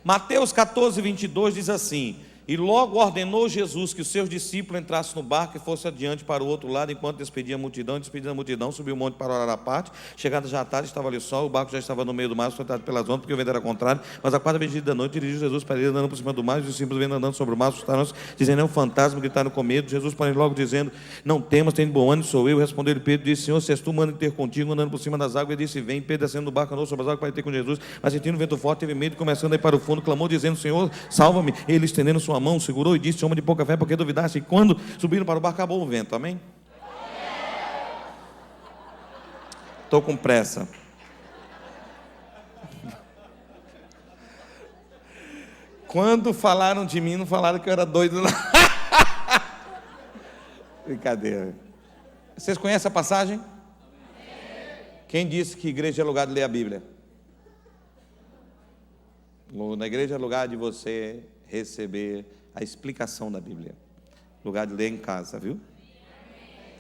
Mateus 14, 22 diz assim: e logo ordenou Jesus que os seus discípulos entrassem no barco e fossem adiante para o outro lado, enquanto despedia a multidão. Despedindo a multidão, subiu o monte para orar à parte. Chegada já à tarde, estava ali o sol, o barco já estava no meio do mar, sustentado pelas ondas, porque o vento era contrário. Mas a quarta vigília da noite, dirigiu Jesus para ele, andando por cima do mar, e os discípulos vendo andando sobre o mar, assustaram-se, dizendo: é um fantasma, gritaram com medo. Jesus, porém, logo dizendo: não temas, tem bom ânimo, sou eu. Respondeu-lhe Pedro, disse: Senhor, se és tu, manda ter contigo, andando por cima das águas. Ele disse: vem. Pedro, descendo do barco, andou sobre as águas para ter com Jesus, mas sentindo o vento forte, teve medo, começando a ir para o fundo, clamou, dizendo: Senhor, salva-me. Ele, estendendo sua mão, segurou e disse: homem de pouca fé, porque duvidaste? E quando subiram para o barco, acabou o vento. Amém? Estou com pressa. Quando falaram de mim, não falaram que eu era doido, não. Brincadeira. Vocês conhecem a passagem? Quem disse que igreja é lugar de ler a Bíblia? Na igreja é lugar de você receber a explicação da Bíblia. Lugar de ler em casa, viu?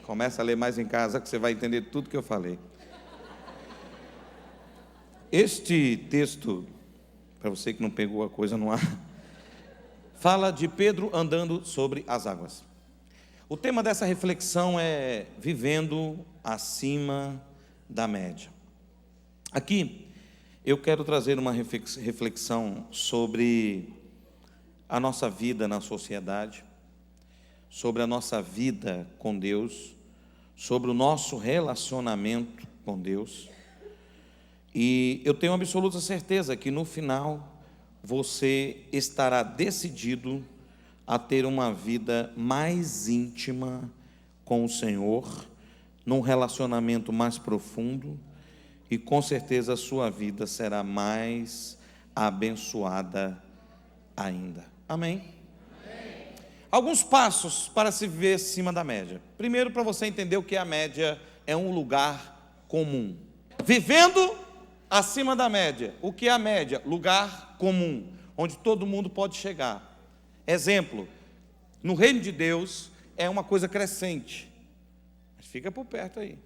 Começa a ler mais em casa, que você vai entender tudo que eu falei. Este texto, para você que não pegou a coisa no ar, fala de Pedro andando sobre as águas. O tema dessa reflexão é vivendo acima da média. Aqui eu quero trazer uma reflexão sobre a nossa vida na sociedade, sobre a nossa vida com Deus, sobre o nosso relacionamento com Deus. E eu tenho absoluta certeza que no final você estará decidido a ter uma vida mais íntima com o Senhor, num relacionamento mais profundo, e com certeza a sua vida será mais abençoada ainda. Amém? Amém. Alguns passos para se viver acima da média. Primeiro, para você entender o que é a média, é um lugar comum. Vivendo acima da média. O que é a média? Lugar comum, onde todo mundo pode chegar. Exemplo, no reino de Deus é uma coisa crescente. Mas fica por perto aí.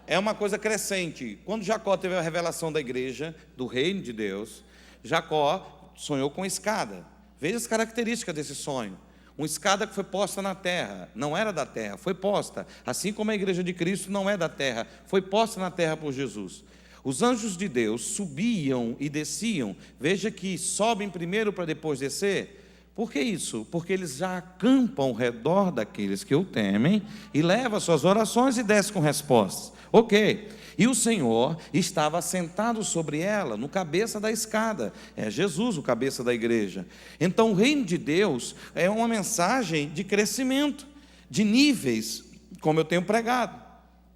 É uma coisa crescente. Quando Jacó teve a revelação da igreja, do reino de Deus, Jacó sonhou com escada. Veja as características desse sonho. Uma escada que foi posta na terra, não era da terra, foi posta. Assim como a igreja de Cristo não é da terra, foi posta na terra por Jesus. Os anjos de Deus subiam e desciam. Veja que sobem primeiro para depois descer. Por que isso? Porque eles já acampam ao redor daqueles que o temem e levam suas orações e descem com respostas. Ok. E o Senhor estava sentado sobre ela, no cabeça da escada. É Jesus o cabeça da igreja. Então o reino de Deus é uma mensagem de crescimento, de níveis, como eu tenho pregado.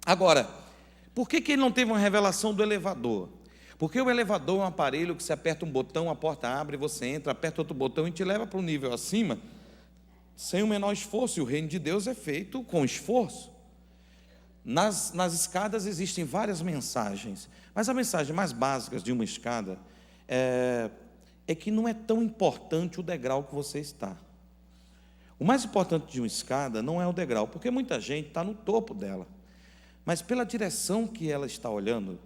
Agora, por que ele não teve uma revelação do elevador? Porque o elevador é um aparelho que você aperta um botão, a porta abre, você entra, aperta outro botão e te leva para um nível acima, sem o menor esforço. E o reino de Deus é feito com esforço. Nas escadas existem várias mensagens, mas a mensagem mais básica de uma escada é que não é tão importante o degrau que você está. O mais importante de uma escada não é o degrau, porque muita gente está no topo dela, mas pela direção que ela está olhando,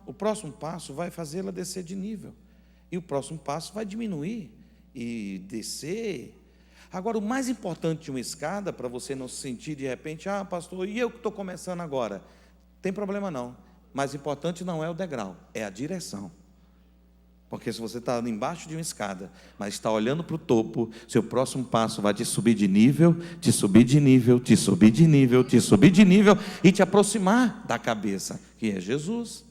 o próximo passo vai fazê-la descer de nível, e o próximo passo vai diminuir e descer. Agora, o mais importante de uma escada, para você não se sentir de repente, pastor, e eu que estou começando agora? Tem problema não, mas importante não é o degrau, é a direção. Porque se você está embaixo de uma escada, mas está olhando para o topo, seu próximo passo vai te subir de nível, te subir de nível, te subir de nível, te subir de nível, e te aproximar da cabeça, que é Jesus.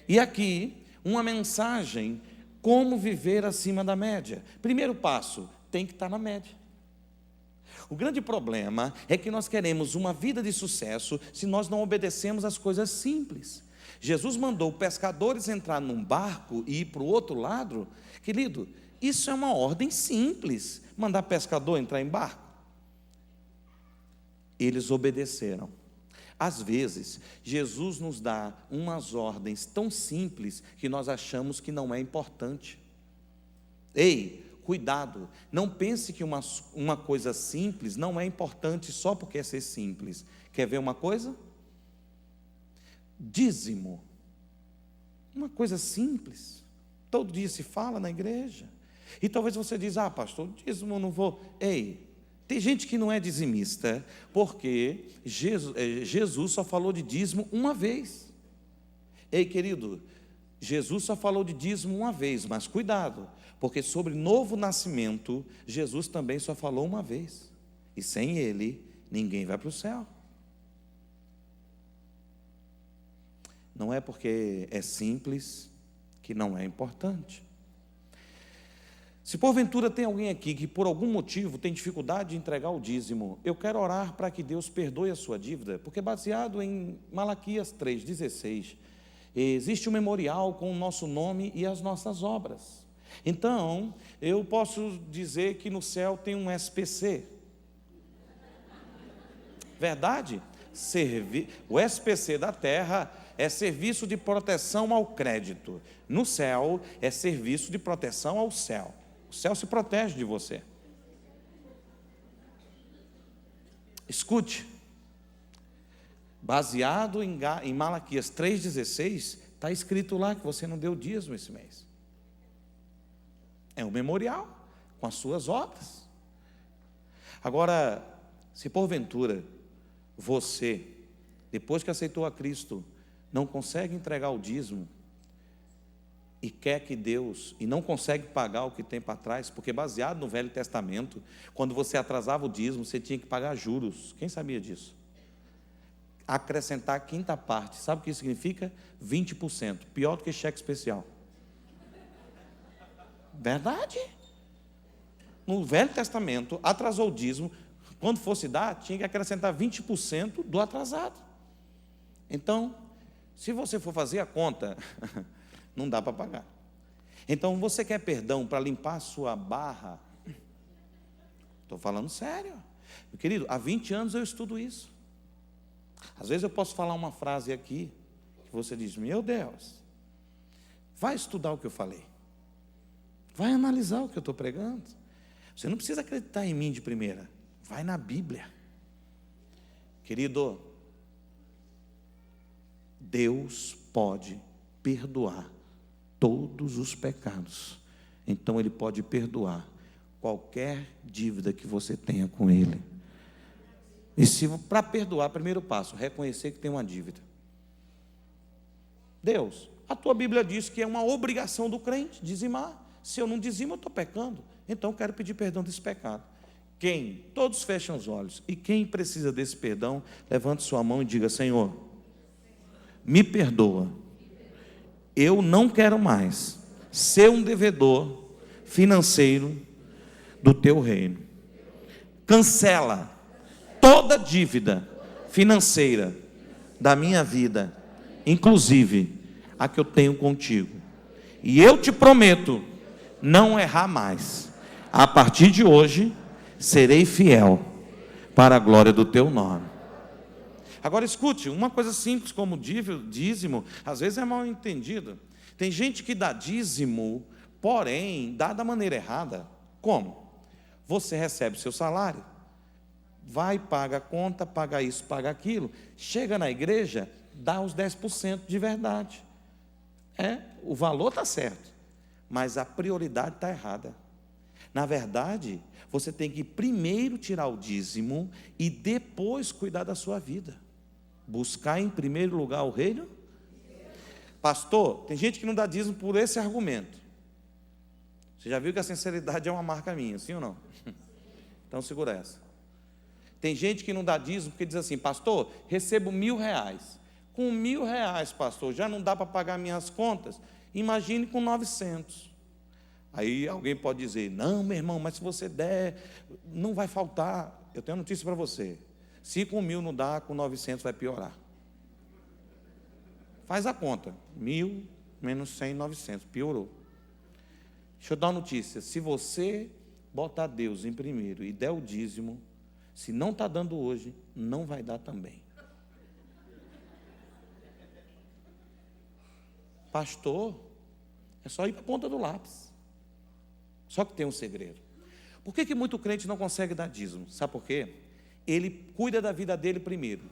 E aqui, uma mensagem, como viver acima da média. Primeiro passo, tem que estar na média. O grande problema é que nós queremos uma vida de sucesso se nós não obedecemos às coisas simples. Jesus mandou pescadores entrar num barco e ir para o outro lado. Querido, isso é uma ordem simples, mandar pescador entrar em barco. Eles obedeceram. Às vezes, Jesus nos dá umas ordens tão simples que nós achamos que não é importante. Ei, cuidado, não pense que uma coisa simples não é importante só porque é ser simples. Quer ver uma coisa? Dízimo. Uma coisa simples. Todo dia se fala na igreja. E talvez você diz, pastor, dízimo não vou. Ei, tem gente que não é dizimista, porque Jesus só falou de dízimo uma vez. Ei, querido, Jesus só falou de dízimo uma vez, mas cuidado, porque sobre novo nascimento, Jesus também só falou uma vez. E sem ele, ninguém vai para o céu. Não é porque é simples que não é importante. Se porventura tem alguém aqui que por algum motivo tem dificuldade de entregar o dízimo, eu quero orar para que Deus perdoe a sua dívida, porque baseado em Malaquias 3,16, existe um memorial com o nosso nome e as nossas obras. Então, eu posso dizer que no céu tem um SPC. Verdade? O SPC da terra é serviço de proteção ao crédito. No céu é serviço de proteção ao céu. O céu se protege de você. Escute. Baseado em Malaquias 3,16, está escrito lá que você não deu dízimo esse mês. É um memorial com as suas obras. Agora, se porventura você, depois que aceitou a Cristo, não consegue entregar o dízimo e quer que Deus, e não consegue pagar o que tem para trás, porque baseado no Velho Testamento, quando você atrasava o dízimo, você tinha que pagar juros. Quem sabia disso? Acrescentar a quinta parte, sabe o que isso significa? 20%, pior do que cheque especial. Verdade? No Velho Testamento, atrasou o dízimo, quando fosse dar, tinha que acrescentar 20% do atrasado. Então, se você for fazer a conta, não dá para pagar. Então, você quer perdão para limpar a sua barra? Estou falando sério. Meu querido, há 20 anos eu estudo isso. Às vezes eu posso falar uma frase aqui, que você diz, meu Deus, vai estudar o que eu falei. Vai analisar o que eu estou pregando. Você não precisa acreditar em mim de primeira. Vai na Bíblia. Querido, Deus pode perdoar todos os pecados. Então Ele pode perdoar qualquer dívida que você tenha com Ele. E se para perdoar, primeiro passo, reconhecer que tem uma dívida. Deus, a tua Bíblia diz que é uma obrigação do crente dizimar. Se eu não dizimo, eu estou pecando. Então eu quero pedir perdão desse pecado. Todos fecham os olhos. E quem precisa desse perdão, levante sua mão e diga, Senhor, me perdoa. Eu não quero mais ser um devedor financeiro do teu reino. Cancela toda dívida financeira da minha vida, inclusive a que eu tenho contigo. E eu te prometo não errar mais. A partir de hoje, serei fiel para a glória do teu nome. Agora escute, uma coisa simples como dízimo, às vezes é mal entendido. Tem gente que dá dízimo, porém, dá da maneira errada. Como? Você recebe seu salário, vai, paga a conta, paga isso, paga aquilo, chega na igreja, dá os 10% de verdade. O valor está certo, mas a prioridade está errada. Na verdade, você tem que primeiro tirar o dízimo e depois cuidar da sua vida. Buscar em primeiro lugar o reino. Pastor, tem gente que não dá dízimo por esse argumento. Você já viu que a sinceridade é uma marca minha, sim ou não? Então segura essa. Tem gente que não dá dízimo porque diz assim, pastor, recebo R$1.000. Com R$1.000, pastor, já não dá para pagar minhas contas? Imagine com 900. Aí alguém pode dizer, não, meu irmão, mas se você der, não vai faltar. Eu tenho uma notícia para você. Se com 1.000 não dá, com 900 vai piorar. Faz a conta. 1.000 menos 100, 900. Piorou. Deixa eu dar uma notícia. Se você botar Deus em primeiro e der o dízimo, se não está dando hoje, não vai dar também. Pastor, é só ir para a ponta do lápis. Só que tem um segredo. Por que muito crente não consegue dar dízimo? Sabe por quê? Ele cuida da vida dele primeiro.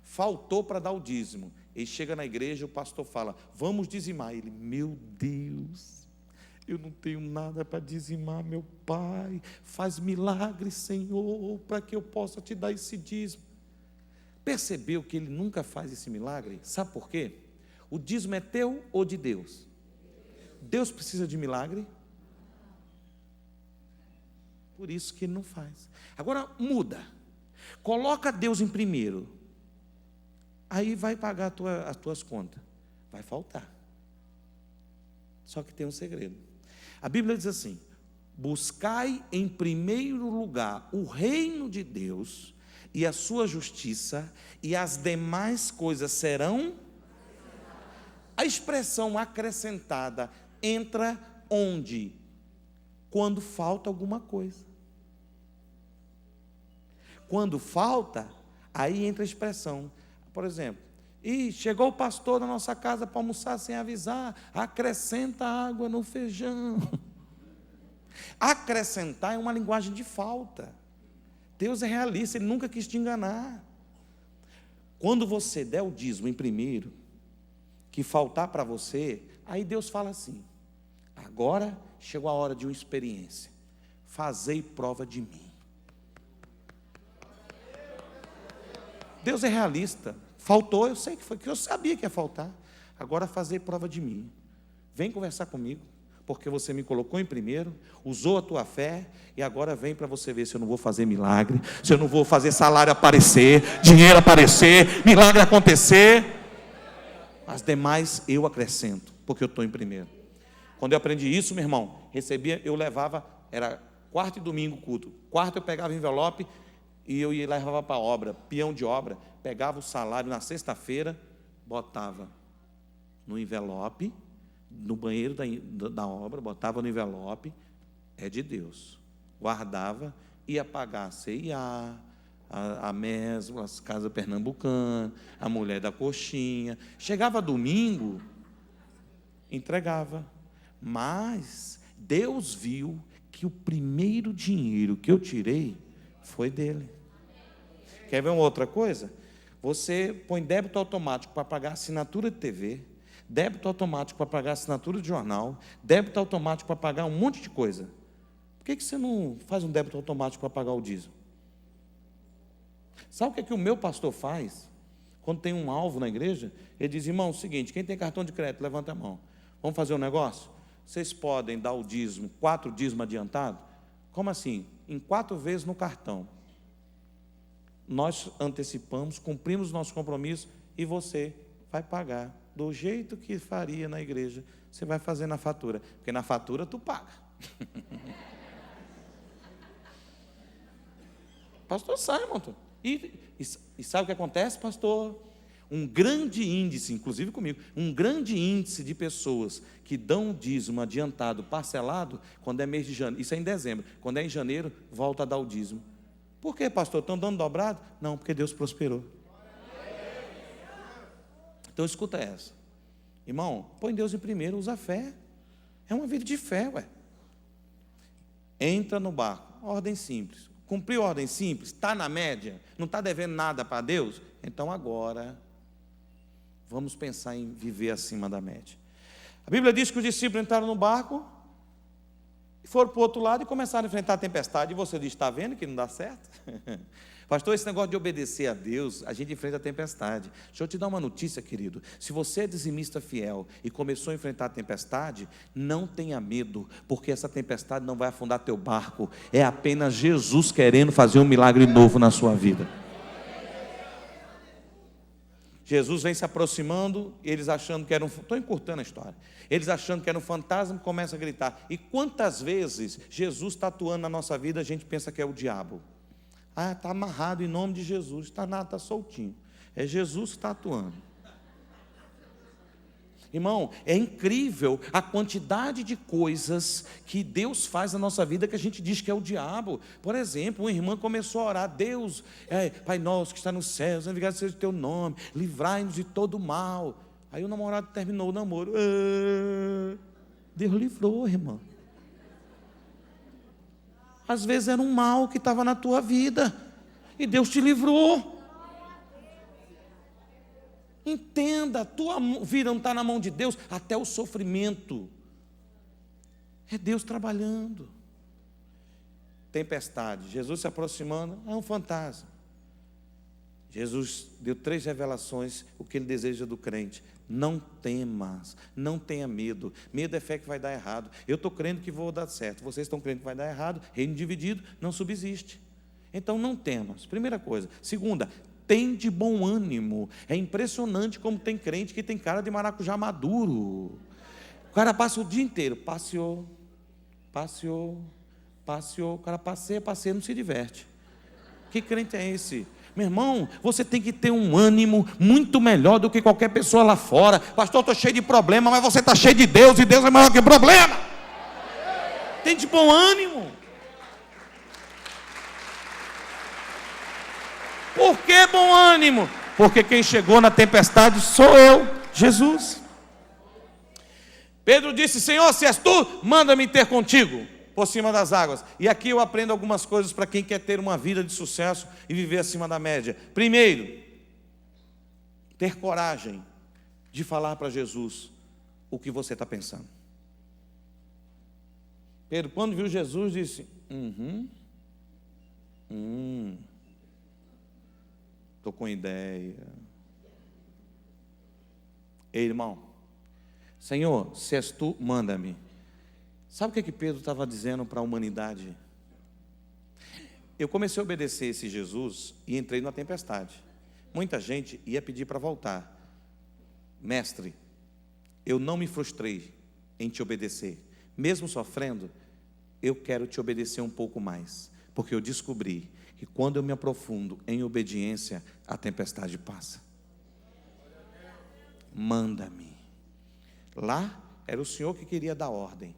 Faltou para dar o dízimo. Ele chega na igreja, o pastor fala, vamos dizimar. Ele, meu Deus, eu não tenho nada para dizimar, meu Pai, faz milagre, Senhor, para que eu possa te dar esse dízimo. Percebeu que ele nunca faz esse milagre? Sabe por quê? O dízimo é teu ou de Deus? Deus precisa de milagre? Por isso que ele não faz. Agora muda, coloca Deus em primeiro, aí vai pagar as tuas contas, vai faltar. Só que tem um segredo. A Bíblia diz assim: buscai em primeiro lugar o reino de Deus e a sua justiça, e as demais coisas serão. A expressão acrescentada entra onde? Quando falta alguma coisa. Quando falta, aí entra a expressão. Por exemplo, chegou o pastor na nossa casa para almoçar sem avisar, acrescenta água no feijão. Acrescentar é uma linguagem de falta. Deus é realista, Ele nunca quis te enganar. Quando você der o dízimo em primeiro, que faltar para você, aí Deus fala assim: agora chegou a hora de uma experiência, fazei prova de mim. Deus é realista. Faltou, eu sei que foi, que eu sabia que ia faltar. Agora fazei prova de mim. Vem conversar comigo, porque você me colocou em primeiro, usou a tua fé, e agora vem para você ver se eu não vou fazer milagre, se eu não vou fazer salário aparecer, dinheiro aparecer, milagre acontecer. As demais eu acrescento, porque eu estou em primeiro. Quando eu aprendi isso, meu irmão, eu levava, era quarta e domingo culto. Quarta eu pegava envelope e eu ia levava para a obra, peão de obra, pegava o salário na sexta-feira, botava no envelope, no banheiro da obra, botava no envelope, é de Deus. Guardava, ia pagar a CIA, a Mesmo, as casas pernambucanas, a mulher da coxinha. Chegava domingo, entregava. Mas Deus viu que o primeiro dinheiro que eu tirei foi dele. Quer ver uma outra coisa? Você põe débito automático para pagar assinatura de TV, débito automático para pagar assinatura de jornal, débito automático para pagar um monte de coisa. Por que você não faz um débito automático para pagar o dízimo? Sabe o que o meu pastor faz? Quando tem um alvo na igreja, ele diz: irmão, é o seguinte, quem tem cartão de crédito, levanta a mão. Vamos fazer um negócio? Vocês podem dar o dízimo, 4 dízimos adiantados? Como assim? Em 4 vezes no cartão. Nós antecipamos, cumprimos o nosso compromisso e você vai pagar do jeito que faria na igreja. Você vai fazer na fatura, porque na fatura tu paga. Pastor Simon, e sabe o que acontece, pastor? Um grande índice, inclusive comigo, um grande índice de pessoas que dão dízimo adiantado, parcelado, quando é mês de janeiro, isso é em dezembro, quando é em janeiro, volta a dar o dízimo. Por que, pastor? Estão dando dobrado? Não, porque Deus prosperou. Então escuta essa. Irmão, põe Deus em primeiro, usa a fé. É uma vida de fé, ué. Entra no barco, ordem simples. Cumpriu a ordem simples, está na média, não está devendo nada para Deus? Então agora, vamos pensar em viver acima da média. A Bíblia diz que os discípulos entraram no barco, foram para o outro lado e começaram a enfrentar a tempestade. E você diz: está vendo que não dá certo? Pastor, esse negócio de obedecer a Deus, a gente enfrenta a tempestade. Deixa eu te dar uma notícia, querido. Se você é dizimista fiel e começou a enfrentar a tempestade, não tenha medo, porque essa tempestade não vai afundar teu barco. É apenas Jesus querendo fazer um milagre novo na sua vida. Jesus vem se aproximando, eles achando que era estou encurtando a história, eles achando que era um fantasma, começam a gritar. E quantas vezes Jesus está atuando na nossa vida, a gente pensa que é o diabo. Ah, está amarrado em nome de Jesus, está nada, está soltinho. É Jesus que está atuando. Irmão, é incrível a quantidade de coisas que Deus faz na nossa vida que a gente diz que é o diabo. Por exemplo, uma irmã começou a orar: Deus, Pai nosso que está nos céus, santificado seja o teu nome, livrai-nos de todo mal. Aí o namorado terminou o namoro. Deus livrou, irmã. Às vezes era um mal que estava na tua vida e Deus te livrou. Entenda, a tua vida não está na mão de Deus, até o sofrimento É Deus trabalhando. Tempestade, Jesus se aproximando, é um fantasma. Jesus deu 3 revelações, o que Ele deseja do crente. Não temas, não tenha medo. Medo é fé que vai dar errado. Eu estou crendo que vou dar certo, vocês estão crendo que vai dar errado. Reino dividido não subsiste. Então não temas, primeira coisa. Segunda, tem de bom ânimo. É impressionante como tem crente que tem cara de maracujá maduro. O cara passa o dia inteiro, passeou, o cara passeia, não se diverte. Que crente é esse? Meu irmão, você tem que ter um ânimo muito melhor do que qualquer pessoa lá fora. Pastor, estou cheio de problema, mas você está cheio de Deus, e Deus é maior que problema. Tem de bom ânimo. Por que bom ânimo? Porque quem chegou na tempestade sou eu, Jesus. Pedro disse: Senhor, se és tu, manda-me ter contigo por cima das águas. E aqui eu aprendo algumas coisas para quem quer ter uma vida de sucesso e viver acima da média. Primeiro, ter coragem de falar para Jesus o que você está pensando. Pedro, quando viu Jesus, disse: estou com ideia. Ei, irmão, Senhor, se és tu, manda-me. Sabe o que Pedro estava dizendo para a humanidade? Eu comecei a obedecer esse Jesus e entrei na tempestade. Muita gente ia pedir para voltar. Mestre, eu não me frustrei em te obedecer. Mesmo sofrendo, eu quero te obedecer um pouco mais. Porque eu descobri que quando eu me aprofundo em obediência, a tempestade passa. Manda-me. Lá era o Senhor que queria dar ordem.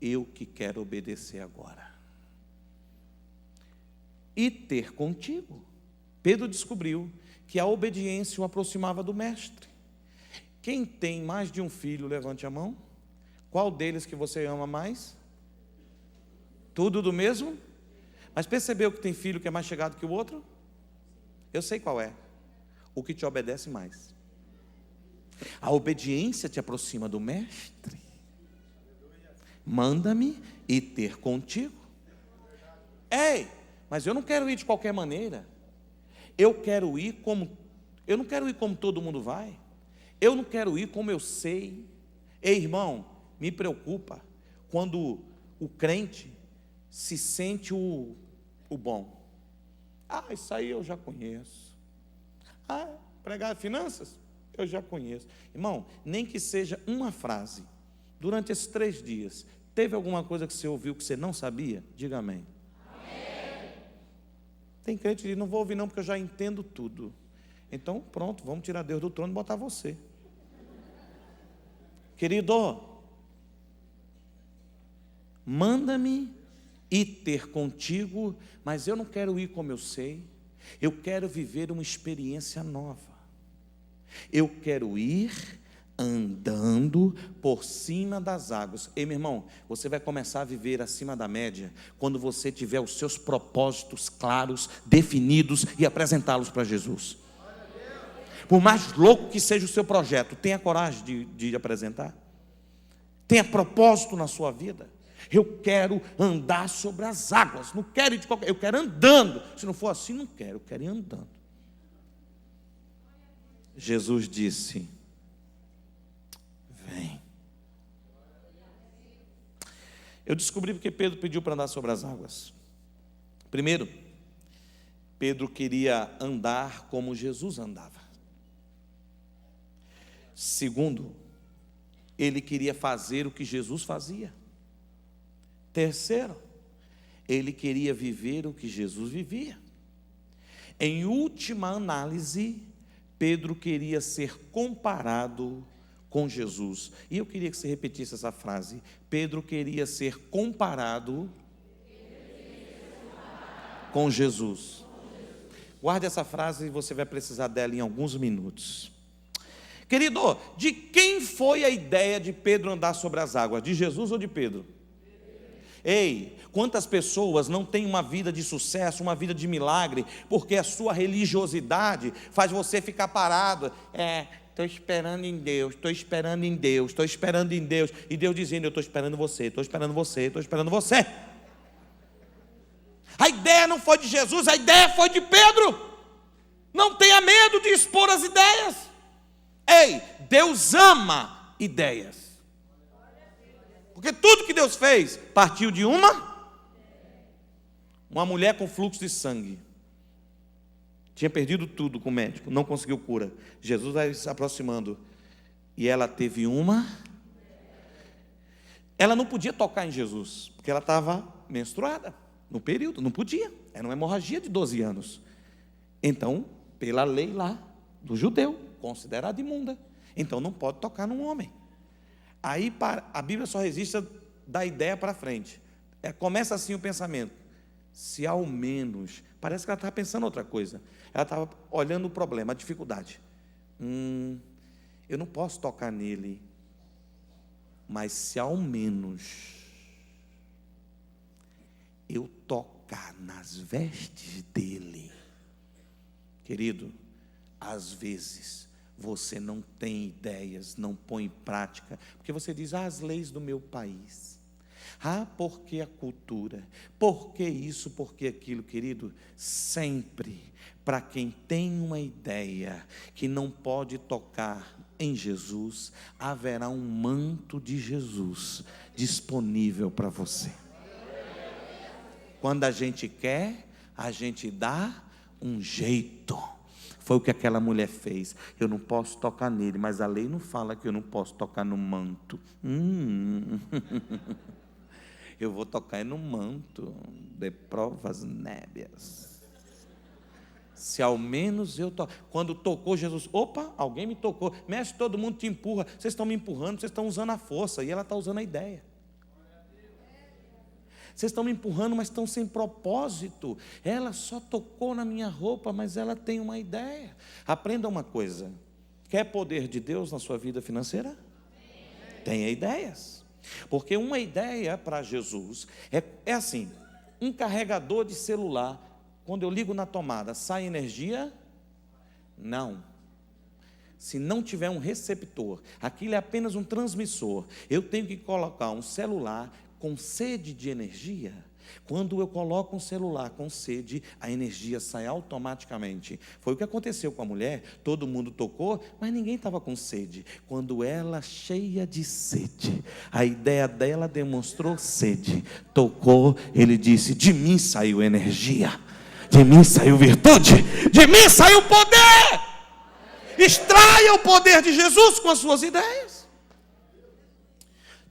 Eu que quero obedecer agora. E ter contigo. Pedro descobriu que a obediência o aproximava do mestre. Quem tem mais de um filho, levante a mão. Qual deles que você ama mais? Tudo do mesmo? Mas percebeu que tem filho que é mais chegado que o outro? Eu sei qual é. O que te obedece mais. A obediência te aproxima do mestre. Manda-me e ter contigo. Ei, mas eu não quero ir de qualquer maneira. Eu não quero ir como todo mundo vai. Eu não quero ir como eu sei. Ei, irmão, me preocupa quando o crente se sente o bom. Isso aí eu já conheço. Pregar finanças? Eu já conheço. Irmão, nem que seja uma frase. Durante esses 3 dias, teve alguma coisa que você ouviu que você não sabia? Diga amém. Amém. Tem crente que diz: não vou ouvir não, porque eu já entendo tudo. Então pronto, vamos tirar Deus do trono e botar você. Querido, manda-me ir ter contigo, mas eu não quero ir como eu sei. Eu quero viver uma experiência nova. Eu quero ir andando por cima das águas. Ei, meu irmão, você vai começar a viver acima da média quando você tiver os seus propósitos claros, definidos e apresentá-los para Jesus. Por mais louco que seja o seu projeto, tenha coragem de apresentar. Tenha propósito na sua vida. Eu quero andar sobre as águas. Não quero ir de qualquer... Eu quero andando. Se não for assim, não quero. Eu quero ir andando. Jesus disse: vem. Eu descobri porque Pedro pediu para andar sobre as águas. Primeiro, Pedro queria andar como Jesus andava. Segundo, ele queria fazer o que Jesus fazia. Terceiro, ele queria viver o que Jesus vivia. Em última análise, Pedro queria ser comparado com Jesus. E eu queria que você repetisse essa frase. Pedro queria ser comparado com Jesus. Guarde essa frase e você vai precisar dela em alguns minutos. Querido, de quem foi a ideia de Pedro andar sobre as águas? De Jesus ou de Pedro? Ei, quantas pessoas não têm uma vida de sucesso, uma vida de milagre, porque a sua religiosidade faz você ficar parado. estou esperando em Deus, estou esperando em Deus, estou esperando em Deus. E Deus dizendo, eu estou esperando você, estou esperando você, estou esperando você. A ideia não foi de Jesus, a ideia foi de Pedro. Não tenha medo de expor as ideias. Ei, Deus ama ideias. Porque tudo que Deus fez partiu de uma mulher com fluxo de sangue. Tinha perdido tudo com o médico, não conseguiu cura. Jesus vai se aproximando. E ela teve Ela não podia tocar em Jesus, porque ela estava menstruada. No período, não podia. Era uma hemorragia de 12 anos. Então, pela lei lá do judeu, considerada imunda. Então, não pode tocar num homem. Aí, a Bíblia só resiste da ideia para frente. Começa assim o pensamento. Se ao menos... Parece que ela estava pensando outra coisa. Ela estava olhando o problema, a dificuldade. Eu não posso tocar nele. Mas se ao menos... eu tocar nas vestes dele. Querido, às vezes você não tem ideias, não põe em prática, porque você diz, as leis do meu país, porque a cultura, porque isso, porque aquilo. Querido, sempre, para quem tem uma ideia que não pode tocar em Jesus, haverá um manto de Jesus disponível para você. Quando a gente quer, a gente dá um jeito. Foi o que aquela mulher fez. Eu não posso tocar nele, mas a lei não fala que eu não posso tocar no manto. Eu vou tocar no manto de provas nébias. Se ao menos eu tocar. Quando tocou Jesus, opa, alguém me tocou. Mestre, todo mundo te empurra. Vocês estão me empurrando, vocês estão usando a força. E ela está usando a ideia. Vocês estão me empurrando, mas estão sem propósito. Ela só tocou na minha roupa, mas ela tem uma ideia. Aprenda uma coisa. Quer poder de Deus na sua vida financeira? Tenha ideias. Porque uma ideia para Jesus é assim: um carregador de celular, quando eu ligo na tomada, sai energia? Não. Se não tiver um receptor, aquilo é apenas um transmissor. Eu tenho que colocar um celular com sede de energia. Quando eu coloco um celular com sede, a energia sai automaticamente. Foi o que aconteceu com a mulher. Todo mundo tocou, mas ninguém estava com sede. Quando ela, cheia de sede, a ideia dela demonstrou sede, tocou, ele disse, de mim saiu energia, de mim saiu virtude, de mim saiu poder. Extraia o poder de Jesus com as suas ideias.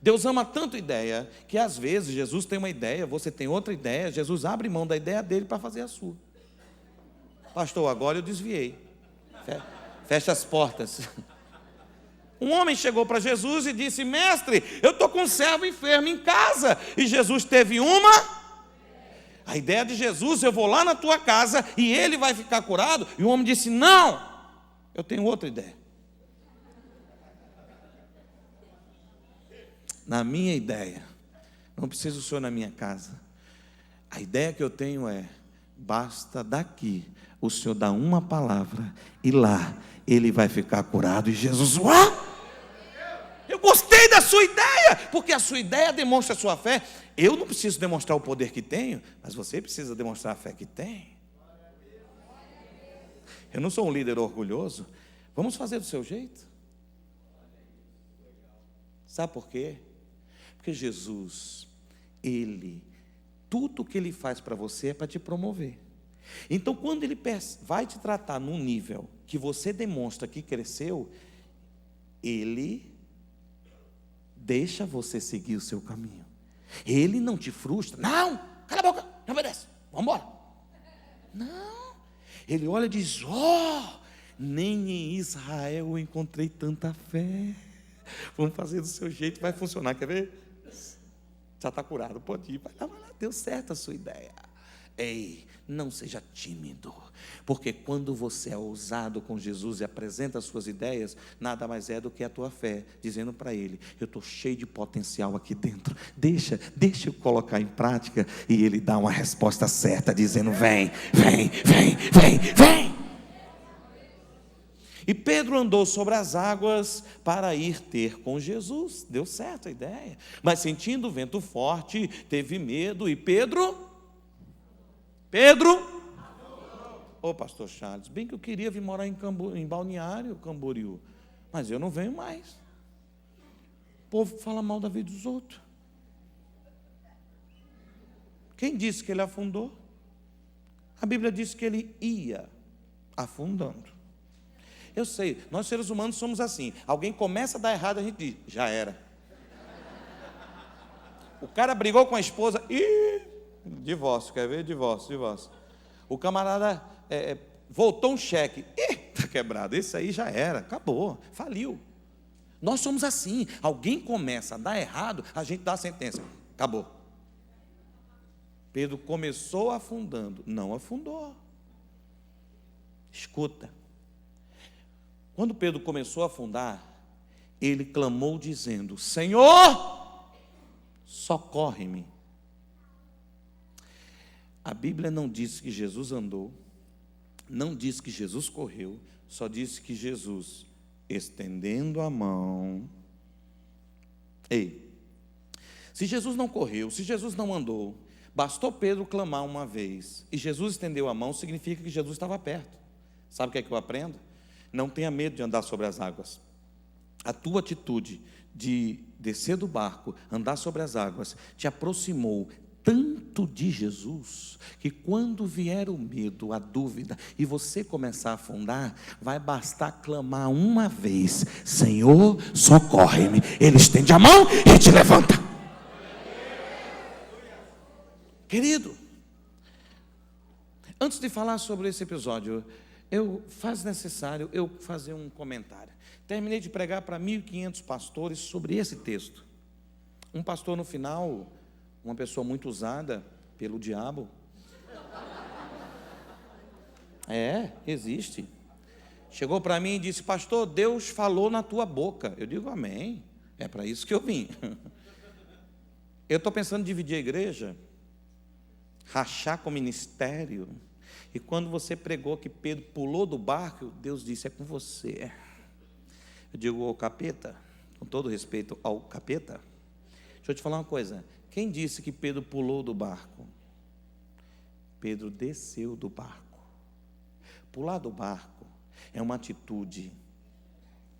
Deus ama tanto ideia, que às vezes Jesus tem uma ideia, você tem outra ideia, Jesus abre mão da ideia dele para fazer a sua. Pastor, agora eu desviei. Fecha as portas. Um homem chegou para Jesus e disse, mestre, eu estou com um servo enfermo em casa. E Jesus teve a ideia de Jesus, eu vou lá na tua casa e ele vai ficar curado. E o homem disse, não, eu tenho outra ideia. Na minha ideia, não precisa o senhor na minha casa. A ideia que eu tenho basta daqui o senhor dar uma palavra e lá ele vai ficar curado. E Jesus, eu gostei da sua ideia, porque a sua ideia demonstra a sua fé. Eu não preciso demonstrar o poder que tenho, mas você precisa demonstrar a fé que tem. Eu não sou um líder orgulhoso. Vamos fazer do seu jeito. Sabe por quê? Porque Jesus, tudo que ele faz para você é para te promover. Então, quando ele vai te tratar num nível que você demonstra que cresceu, ele deixa você seguir o seu caminho. Ele não te frustra. Não, cala a boca, não obedece, vamos embora. Não, ele olha e diz, nem em Israel eu encontrei tanta fé. Vamos fazer do seu jeito, vai funcionar, quer ver? Já está curado, pode ir, vai lá, deu certo a sua ideia. Ei, não seja tímido, porque quando você é ousado com Jesus e apresenta as suas ideias, nada mais é do que a tua fé, dizendo para ele, eu estou cheio de potencial aqui dentro, deixa eu colocar em prática, e ele dá uma resposta certa, dizendo, vem. E Pedro andou sobre as águas para ir ter com Jesus. Deu certo a ideia. Mas sentindo o vento forte, teve medo. E Pedro, ô pastor Charles, bem que eu queria vir morar em Balneário Camboriú, mas eu não venho mais. O povo fala mal da vida dos outros. Quem disse que ele afundou? A Bíblia diz que ele ia afundando. Eu sei, nós seres humanos somos assim. Alguém começa a dar errado, a gente diz, já era. O cara brigou com a esposa, divórcio, quer ver? Divórcio. O camarada voltou um cheque, está quebrado, esse aí já era, acabou, faliu. Nós somos assim, alguém começa a dar errado, a gente dá a sentença, acabou. Pedro começou afundando, não afundou. Escuta, quando Pedro começou a afundar, ele clamou dizendo, Senhor, socorre-me. A Bíblia não diz que Jesus andou, não diz que Jesus correu, só diz que Jesus, estendendo a mão. Se Jesus não correu, se Jesus não andou, bastou Pedro clamar uma vez, e Jesus estendeu a mão, significa que Jesus estava perto. Sabe o que é que eu aprendo? Não tenha medo de andar sobre as águas. A tua atitude de descer do barco, andar sobre as águas, te aproximou tanto de Jesus, que quando vier o medo, a dúvida, e você começar a afundar, vai bastar clamar uma vez, Senhor, socorre-me. Ele estende a mão e te levanta. Querido, antes de falar sobre esse episódio, faz necessário eu fazer um comentário. Terminei de pregar para 1.500 pastores sobre esse texto. Um pastor no final, uma pessoa muito usada pelo diabo. Existe. Chegou para mim e disse, pastor, Deus falou na tua boca. Eu digo, amém, é para isso que eu vim. Eu estou pensando em dividir a igreja, rachar com o ministério. E quando você pregou que Pedro pulou do barco, Deus disse, é com você. Eu digo, ô capeta, com todo respeito ao capeta, deixa eu te falar uma coisa, quem disse que Pedro pulou do barco? Pedro desceu do barco. Pular do barco é uma atitude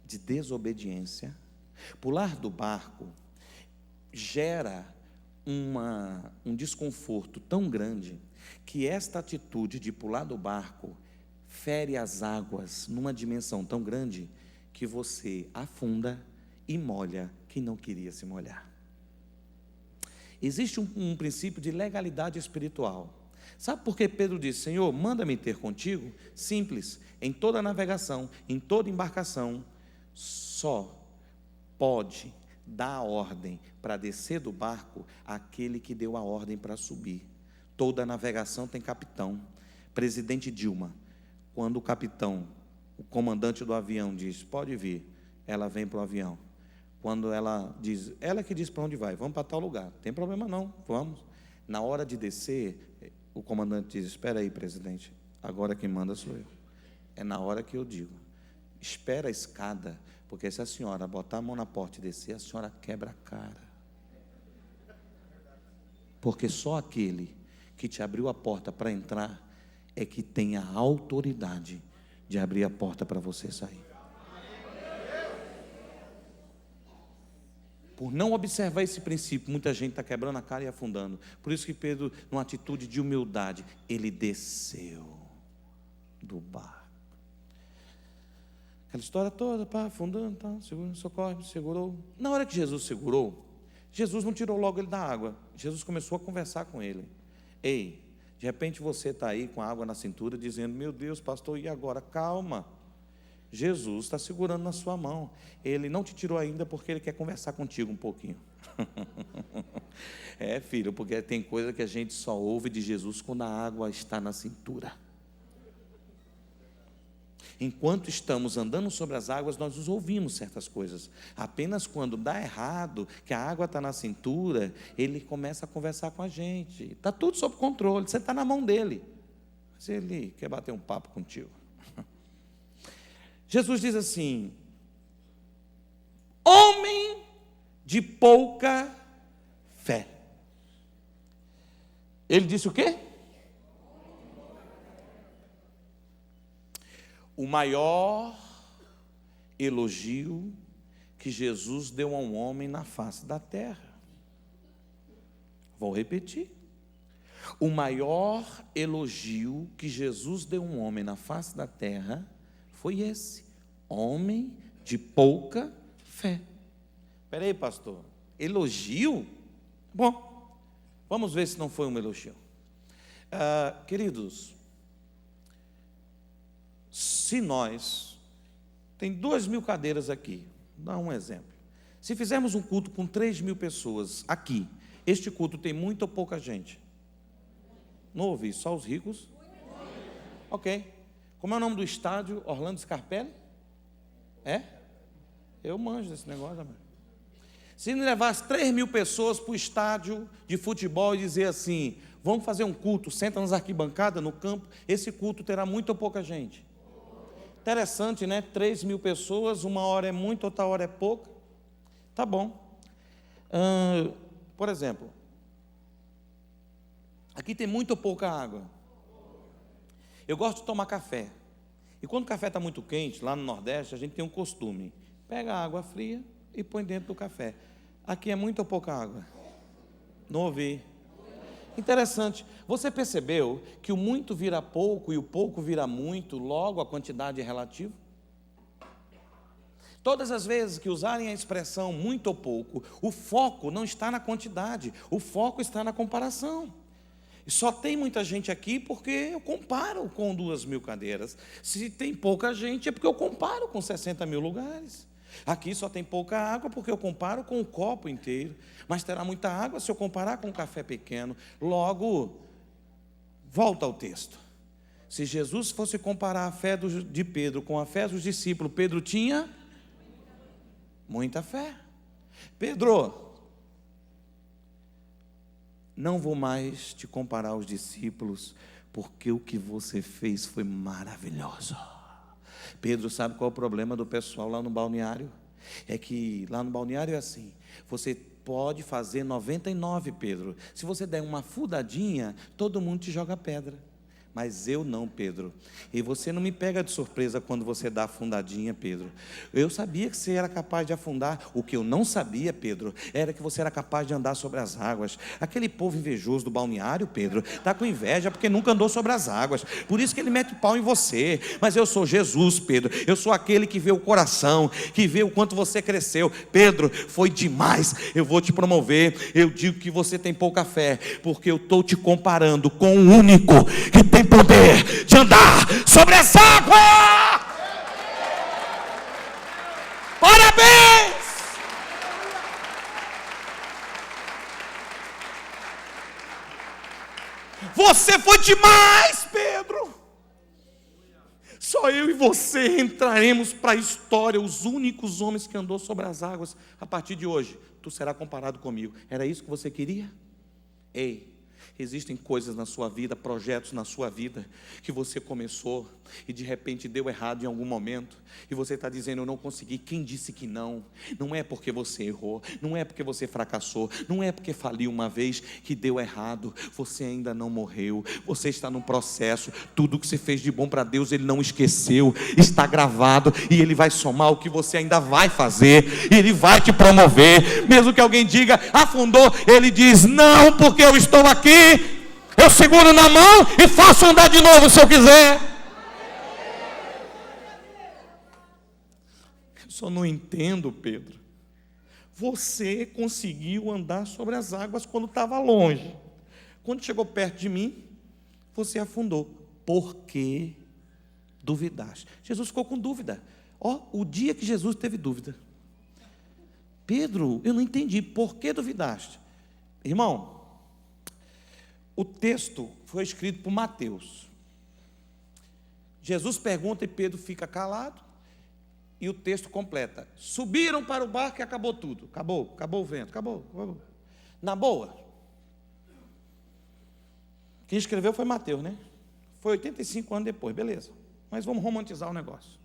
de desobediência. Pular do barco gera um desconforto tão grande, que esta atitude de pular do barco fere as águas numa dimensão tão grande, que você afunda e molha quem não queria se molhar. Existe um princípio de legalidade espiritual. Sabe por que Pedro disse, Senhor, manda-me ter contigo? Simples, em toda navegação, em toda embarcação, só pode dar a ordem para descer do barco aquele que deu a ordem para subir. Toda navegação tem capitão. Presidente Dilma, quando o capitão, o comandante do avião diz, pode vir, ela vem para o avião. Quando ela diz, ela que diz para onde vai, vamos para tal lugar, não tem problema não, vamos. Na hora de descer, o comandante diz, espera aí, presidente, agora quem manda sou eu. É na hora que eu digo, espera a escada, porque se a senhora botar a mão na porta e descer, a senhora quebra a cara. Porque só aquele que te abriu a porta para entrar é que tem a autoridade de abrir a porta para você sair. Por não observar esse princípio, muita gente está quebrando a cara e afundando. Por isso que Pedro, numa atitude de humildade, ele desceu do barco. Aquela história toda, afundando, socorre, segurou. Na hora que Jesus segurou, Jesus não tirou logo ele da água. Jesus começou a conversar com ele. Ei, de repente você está aí com a água na cintura, dizendo, meu Deus, pastor, e agora? Calma. Jesus está segurando na sua mão. Ele não te tirou ainda porque Ele quer conversar contigo um pouquinho. Filho, porque tem coisa que a gente só ouve de Jesus quando a água está na cintura. Enquanto estamos andando sobre as águas, nós nos ouvimos certas coisas. Apenas quando dá errado, que a água está na cintura, Ele começa a conversar com a gente. Está tudo sob controle, você está na mão dele. Mas Ele quer bater um papo contigo. Jesus diz assim: homem de pouca fé. Ele disse o quê? O maior elogio que Jesus deu a um homem na face da terra. Vou repetir. O maior elogio que Jesus deu a um homem na face da terra foi esse: homem de pouca fé. Espera aí, pastor. Elogio? Bom, vamos ver se não foi um elogio. Queridos, se nós, tem 2.000 cadeiras aqui, vou dar um exemplo. Se fizermos um culto com 3.000 pessoas aqui, este culto tem muita ou pouca gente? Não ouvi, só os ricos? Ok. Como é o nome do estádio? Orlando Scarpelli? É? Eu manjo desse negócio, amor. Se levasse 3.000 pessoas para o estádio de futebol e dizer assim: vamos fazer um culto, senta nas arquibancadas, no campo, esse culto terá muita ou pouca gente? Interessante, né? 3.000 pessoas, uma hora é muito, outra hora é pouca. Tá bom. Por exemplo, aqui tem muita ou pouca água. Eu gosto de tomar café. E quando o café está muito quente, lá no Nordeste, a gente tem um costume: pega a água fria e põe dentro do café. Aqui é muita ou pouca água? Não ouvi. Interessante. Você percebeu que o muito vira pouco e o pouco vira muito, logo a quantidade é relativa? Todas as vezes que usarem a expressão muito ou pouco, o foco não está na quantidade, o foco está na comparação. E só tem muita gente aqui porque eu comparo com 2.000 cadeiras. Se tem pouca gente é porque eu comparo com 60.000 lugares. Aqui só tem pouca água porque eu comparo com o copo inteiro. Mas terá muita água se eu comparar com um café pequeno. Logo, volta ao texto. Se Jesus fosse comparar a fé de Pedro com a fé dos discípulos, Pedro tinha muita fé. Pedro, não vou mais te comparar aos discípulos, porque o que você fez foi maravilhoso. Pedro, sabe qual é o problema do pessoal lá no balneário? É que lá no balneário é assim: você pode fazer 99, Pedro. Se você der uma fudadinha, todo mundo te joga pedra. Mas eu não, Pedro. E você não me pega de surpresa quando você dá a afundadinha, Pedro. Eu sabia que você era capaz de afundar. O que eu não sabia, Pedro, era que você era capaz de andar sobre as águas. Aquele povo invejoso do balneário, Pedro, está com inveja porque nunca andou sobre as águas. Por isso que ele mete pau em você. Mas eu sou Jesus, Pedro. Eu sou aquele que vê o coração, que vê o quanto você cresceu. Pedro, foi demais. Eu vou te promover. Eu digo que você tem pouca fé, porque eu estou te comparando com o único que tem poder de andar sobre as águas. Parabéns! Você foi demais, Pedro. Só eu e você entraremos para a história, os únicos homens que andou sobre as águas. A partir de hoje, tu será comparado comigo. Era isso que você queria? Ei, existem coisas na sua vida, projetos na sua vida, que você começou e de repente deu errado em algum momento, e você está dizendo: eu não consegui. Quem disse que não? Não é porque você errou, não é porque você fracassou, não é porque faliu uma vez que deu errado. Você ainda não morreu, você está num processo. Tudo que você fez de bom para Deus, Ele não esqueceu, está gravado, e Ele vai somar o que você ainda vai fazer, e Ele vai te promover. Mesmo que alguém diga: afundou, Ele diz: não, porque eu estou aqui, eu seguro na mão e faço andar de novo se eu quiser. Eu só não entendo, Pedro. Você conseguiu andar sobre as águas quando estava longe. Quando chegou perto de mim, você afundou. Por que duvidaste? Jesus ficou com dúvida. O dia que Jesus teve dúvida. Pedro, eu não entendi. Por que duvidaste? Irmão, o texto foi escrito por Mateus. Jesus pergunta e Pedro fica calado. E o texto completa: subiram para o barco e acabou tudo. Acabou o vento, acabou. Na boa. Quem escreveu foi Mateus, né? Foi 85 anos depois, beleza. Mas vamos romantizar o negócio.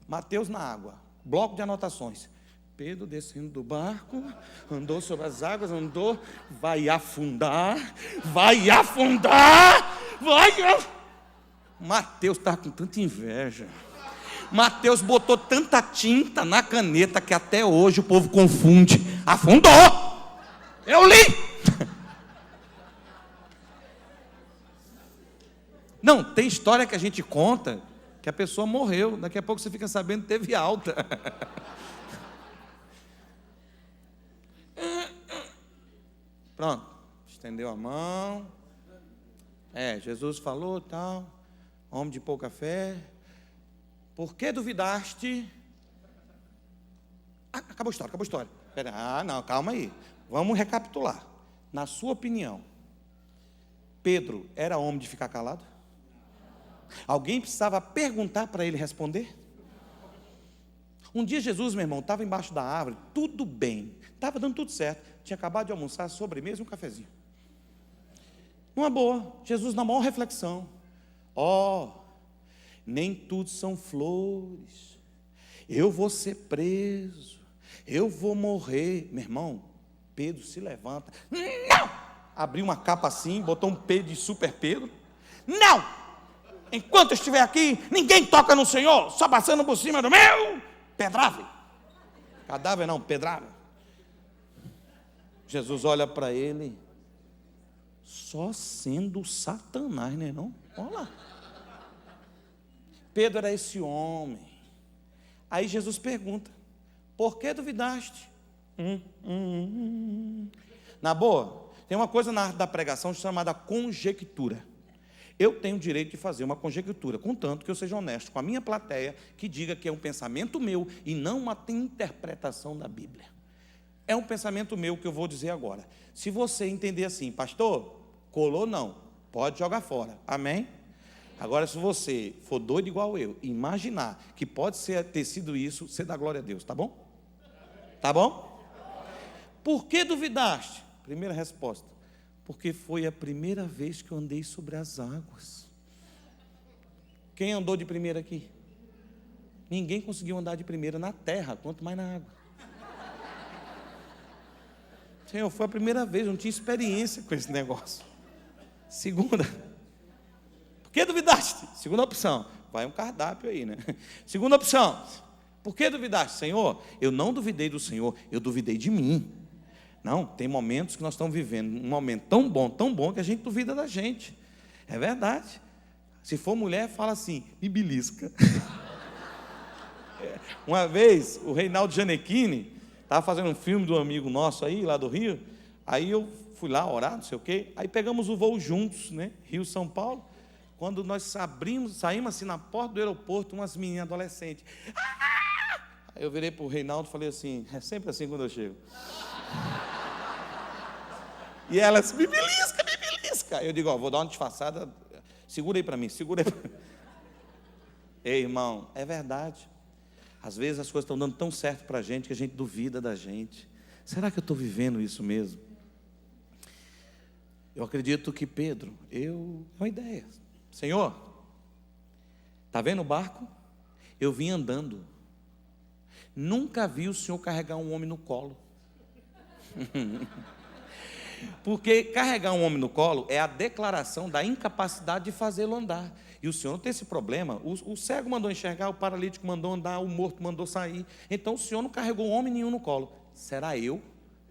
Mateus na água, bloco de anotações. Pedro descendo do barco, andou sobre as águas, andou, vai afundar. Mateus estava com tanta inveja. Mateus botou tanta tinta na caneta que até hoje o povo confunde. Afundou! Eu li! Não, tem história que a gente conta que a pessoa morreu, daqui a pouco você fica sabendo que teve alta. Pronto, estendeu a mão. Jesus falou tal, homem de pouca fé. Por que duvidaste? Acabou a história. Não, calma aí. Vamos recapitular. Na sua opinião, Pedro era homem de ficar calado? Alguém precisava perguntar para ele responder? Um dia Jesus, meu irmão, estava embaixo da árvore, tudo bem, estava dando tudo certo, tinha acabado de almoçar, sobremesa e um cafezinho. Numa boa, Jesus na maior reflexão. Nem tudo são flores, eu vou ser preso, eu vou morrer. Meu irmão, Pedro se levanta, não! Abriu uma capa assim, botou um P de super Pedro, não! Enquanto eu estiver aqui, ninguém toca no Senhor, só passando por cima do meu pedrável. Cadáver não, pedrável. Jesus olha para ele, só sendo Satanás, né não? Olha lá. Pedro era esse homem. Aí Jesus pergunta, por que duvidaste? Na boa, tem uma coisa na arte da pregação chamada conjectura. Eu tenho o direito de fazer uma conjectura, contanto que eu seja honesto com a minha plateia, que diga que é um pensamento meu e não uma interpretação da Bíblia. É um pensamento meu que eu vou dizer agora. Se você entender assim, pastor, colou não, pode jogar fora, amém? Agora, se você for doido igual eu, imaginar que pode ter sido isso, você dá glória a Deus, tá bom? Tá bom? Por que duvidaste? Primeira resposta, porque foi a primeira vez que eu andei sobre as águas. Quem andou de primeira aqui? Ninguém conseguiu andar de primeira na terra, quanto mais na água. Senhor, foi a primeira vez, eu não tinha experiência com esse negócio. Segunda, por que duvidaste? Segunda opção, vai um cardápio aí, né? Segunda opção, por que duvidaste? Senhor, eu não duvidei do Senhor, eu duvidei de mim. Não, tem momentos que nós estamos vivendo um momento tão bom, que a gente duvida da gente. É verdade. Se for mulher, fala assim, me belisca. Uma vez, o Reinaldo Gianecchini estava fazendo um filme de um amigo nosso aí, lá do Rio. Aí eu fui lá orar, não sei o quê. Aí pegamos o voo juntos, né? Rio-São Paulo. Quando nós saímos assim na porta do aeroporto, umas meninas adolescentes. Aí eu virei para o Reinaldo e falei assim, é sempre assim quando eu chego. E elas, me belisca. Eu digo, vou dar uma disfarçada, segura aí para mim. Ei, irmão, é verdade. Às vezes as coisas estão dando tão certo para a gente que a gente duvida da gente. Será que eu estou vivendo isso mesmo? Eu acredito que Pedro, uma ideia. Senhor, está vendo o barco? Eu vim andando. Nunca vi o Senhor carregar um homem no colo. Porque carregar um homem no colo é a declaração da incapacidade de fazê-lo andar. E o Senhor não tem esse problema. O cego mandou enxergar, o paralítico mandou andar, o morto mandou sair. Então o Senhor não carregou homem nenhum no colo. Será eu,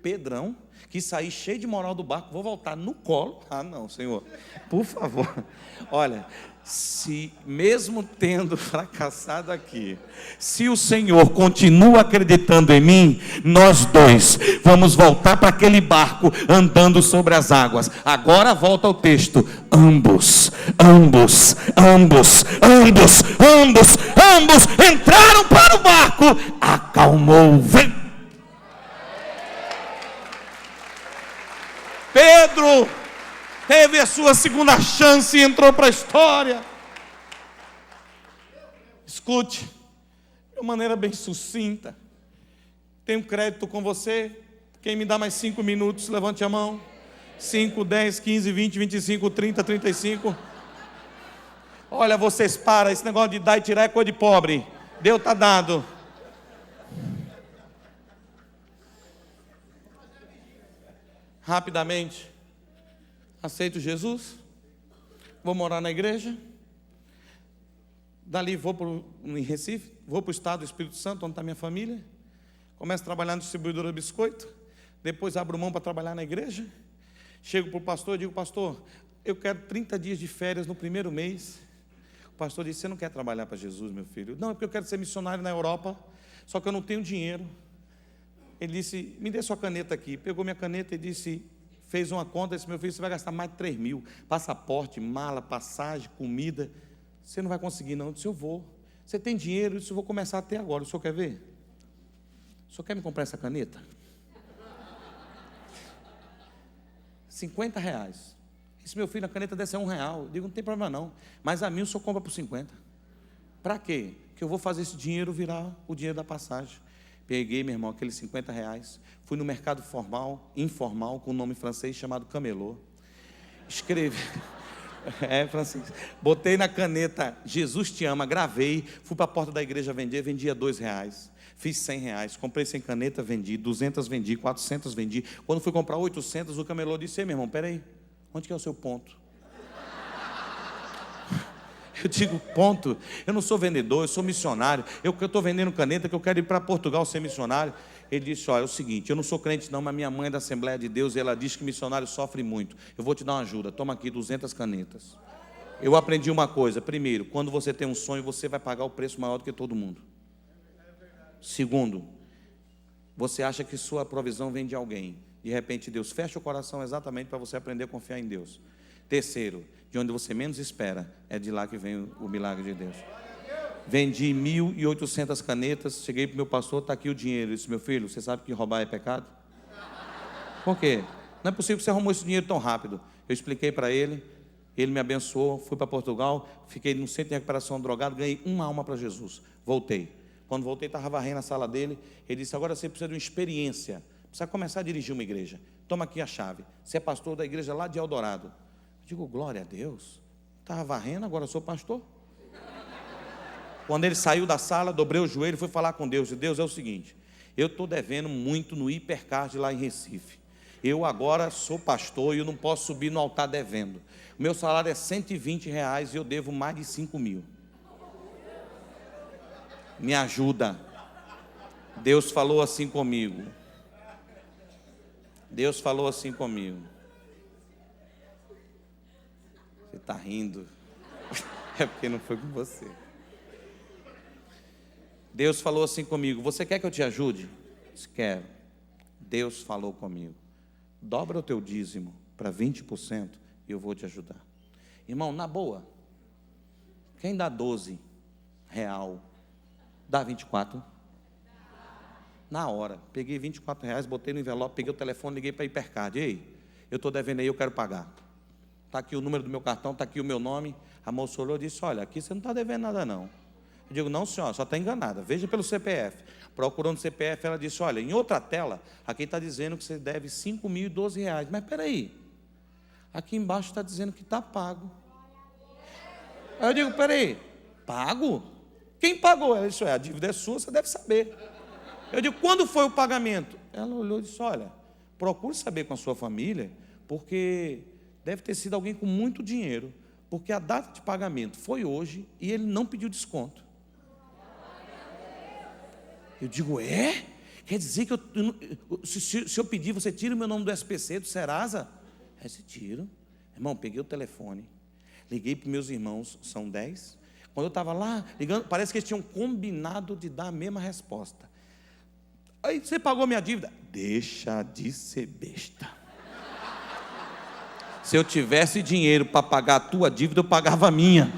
Pedrão, que saí cheio de moral do barco, vou voltar no colo? Ah, não, Senhor, por favor. Olha, se mesmo tendo fracassado aqui, se o Senhor continua acreditando em mim, nós dois vamos voltar para aquele barco andando sobre as águas. Agora volta ao texto, ambos entraram para o barco, acalmou o vento. Pedro teve a sua segunda chance e entrou para a história. Escute, de uma maneira bem sucinta. Tenho crédito com você. Quem me dá mais 5 minutos, levante a mão. 5, 10, 15, 20, 25, 30, 35. Olha, vocês param, esse negócio de dar e tirar é coisa de pobre. Deus está dado. Rapidamente, aceito Jesus, vou morar na igreja, dali vou em Recife, vou para o estado do Espírito Santo, onde está minha família, começo a trabalhar na distribuidora de biscoito, depois abro mão para trabalhar na igreja, chego para o pastor e digo: pastor, eu quero 30 dias de férias no primeiro mês. O pastor disse: você não quer trabalhar para Jesus, meu filho? Não, é porque eu quero ser missionário na Europa, só que eu não tenho dinheiro. Ele disse: me dê sua caneta aqui. Pegou minha caneta e disse, fez uma conta, disse: meu filho, você vai gastar mais de 3 mil, passaporte, mala, passagem, comida, você não vai conseguir não. Eu disse: eu vou. Você tem dinheiro? Eu disse: eu vou começar até agora. O senhor quer ver? O senhor quer me comprar essa caneta? R$50. Disse: meu filho, a caneta deve ser R$1. Eu digo: não tem problema não, mas a minha o senhor compra por 50. Para quê? Que eu vou fazer esse dinheiro virar o dinheiro da passagem. Peguei, meu irmão, aqueles R$50, fui no mercado informal, com um nome francês chamado Camelô. Escrevi, francês. Botei na caneta Jesus te ama, gravei, fui para a porta da igreja vender, vendia R$2. Fiz R$100, comprei 100 caneta, vendi, 200 vendi, 400 vendi. Quando fui comprar 800, o Camelô disse: meu irmão, peraí, onde que é o seu ponto? Eu digo: ponto? Eu não sou vendedor, eu sou missionário. Eu estou vendendo caneta, que eu quero ir para Portugal ser missionário. Ele disse: olha, é o seguinte, eu não sou crente não, mas minha mãe é da Assembleia de Deus e ela diz que missionário sofre muito. Eu vou te dar uma ajuda, toma aqui 200 canetas. Eu aprendi uma coisa: primeiro, quando você tem um sonho, você vai pagar o preço maior do que todo mundo. Segundo, você acha que sua provisão vem de alguém. De repente Deus fecha o coração exatamente para você aprender a confiar em Deus. Terceiro, de onde você menos espera, é de lá que vem o milagre de Deus. Vendi 1.800 canetas, cheguei para o meu pastor: está aqui o dinheiro. Ele disse: meu filho, você sabe que roubar é pecado? Por quê? Não é possível que você arrumou esse dinheiro tão rápido. Eu expliquei para ele, ele me abençoou, fui para Portugal, fiquei no centro de recuperação drogado, ganhei uma alma para Jesus, voltei. Quando voltei, estava varrendo a sala dele, ele disse: agora você precisa de uma experiência, precisa começar a dirigir uma igreja, toma aqui a chave, você é pastor da igreja lá de Eldorado. Eu digo: glória a Deus, estava varrendo, agora eu sou pastor. Quando ele saiu da sala, dobrei o joelho e fui falar com Deus. E Deus, é o seguinte, eu estou devendo muito no Hipercard lá em Recife. Eu agora sou pastor e eu não posso subir no altar devendo. O meu salário é R$120 e eu devo mais de 5 mil. Me ajuda. Deus falou assim comigo. Deus falou assim comigo. Você está rindo. É porque não foi com você. Deus falou assim comigo: você quer que eu te ajude? Eu disse: quero. Deus falou comigo: dobra o teu dízimo para 20% e eu vou te ajudar. Irmão, na boa, quem dá 12 real, dá 24? Na hora, peguei 24 reais, botei no envelope, peguei o telefone, liguei para a Hipercard: ei, eu estou devendo aí, eu quero pagar. Está aqui o número do meu cartão, está aqui o meu nome. A moça olhou e disse: olha, aqui você não está devendo nada não. Eu digo: não, senhora, só está enganada, veja pelo CPF. Procurando o CPF, ela disse: olha, em outra tela, aqui está dizendo que você deve R$5.012. Mas espera aí, aqui embaixo está dizendo que está pago. Aí eu digo: espera aí, pago? Quem pagou? Ela disse: a dívida é sua, você deve saber. Eu digo: quando foi o pagamento? Ela olhou e disse: olha, procure saber com a sua família, porque deve ter sido alguém com muito dinheiro, porque a data de pagamento foi hoje e ele não pediu desconto. Eu digo: é? Quer dizer que se eu pedir, você tira o meu nome do SPC, do Serasa? Aí você tira. Irmão, peguei o telefone, liguei para meus irmãos, são 10. Quando eu estava lá ligando, parece que eles tinham combinado de dar a mesma resposta. Aí: você pagou minha dívida? Deixa de ser besta. Se eu tivesse dinheiro para pagar a tua dívida, eu pagava a minha.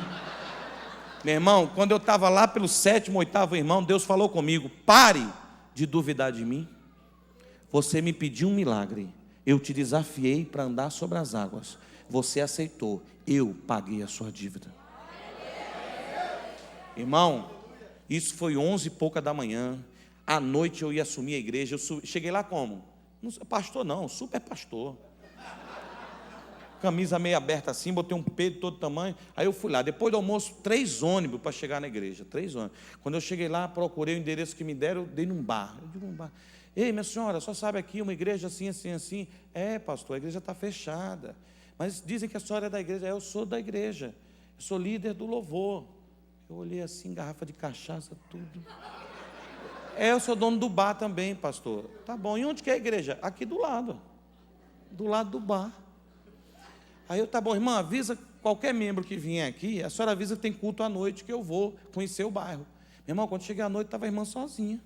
Meu irmão, quando eu estava lá pelo 7º, 8º irmão, Deus falou comigo: pare de duvidar de mim. Você me pediu um milagre, eu te desafiei para andar sobre as águas, você aceitou, eu paguei a sua dívida. Irmão, isso foi 11 e pouca da manhã. À noite eu ia assumir a igreja. Eu cheguei lá como? Não, pastor não, super pastor. camisa meio aberta assim, botei um peito de todo tamanho. Aí eu fui lá. Depois do almoço, 3 ônibus para chegar na igreja. 3 ônibus. Quando eu cheguei lá, procurei o endereço que me deram, eu dei num bar. Eu digo, um bar. Ei, minha senhora, só sabe aqui uma igreja assim, assim, assim. É, pastor, a igreja está fechada. Mas dizem que a senhora é da igreja. Eu sou da igreja. Eu sou líder do louvor. Eu olhei assim, garrafa de cachaça, tudo. Eu sou dono do bar também, pastor. Tá bom, e onde que é a igreja? Aqui do lado do bar. Aí eu, tá bom, irmã, avisa qualquer membro que vier aqui, a senhora avisa que tem culto à noite, que eu vou conhecer o bairro. Meu irmão, quando cheguei à noite, estava a irmã sozinha.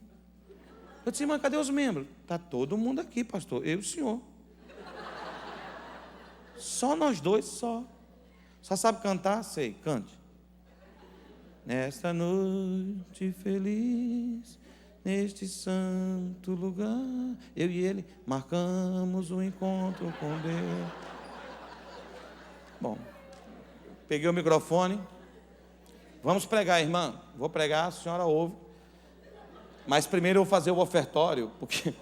Eu disse, irmã, cadê os membros? Está todo mundo aqui, pastor, eu e o senhor. Só nós dois, só. Só sabe cantar? Sei, cante. Nesta noite feliz, neste santo lugar, eu e ele marcamos o encontro com Deus. Bom, peguei o microfone. Vamos pregar, irmã. Vou pregar, a senhora ouve. Mas primeiro eu vou fazer o ofertório, porque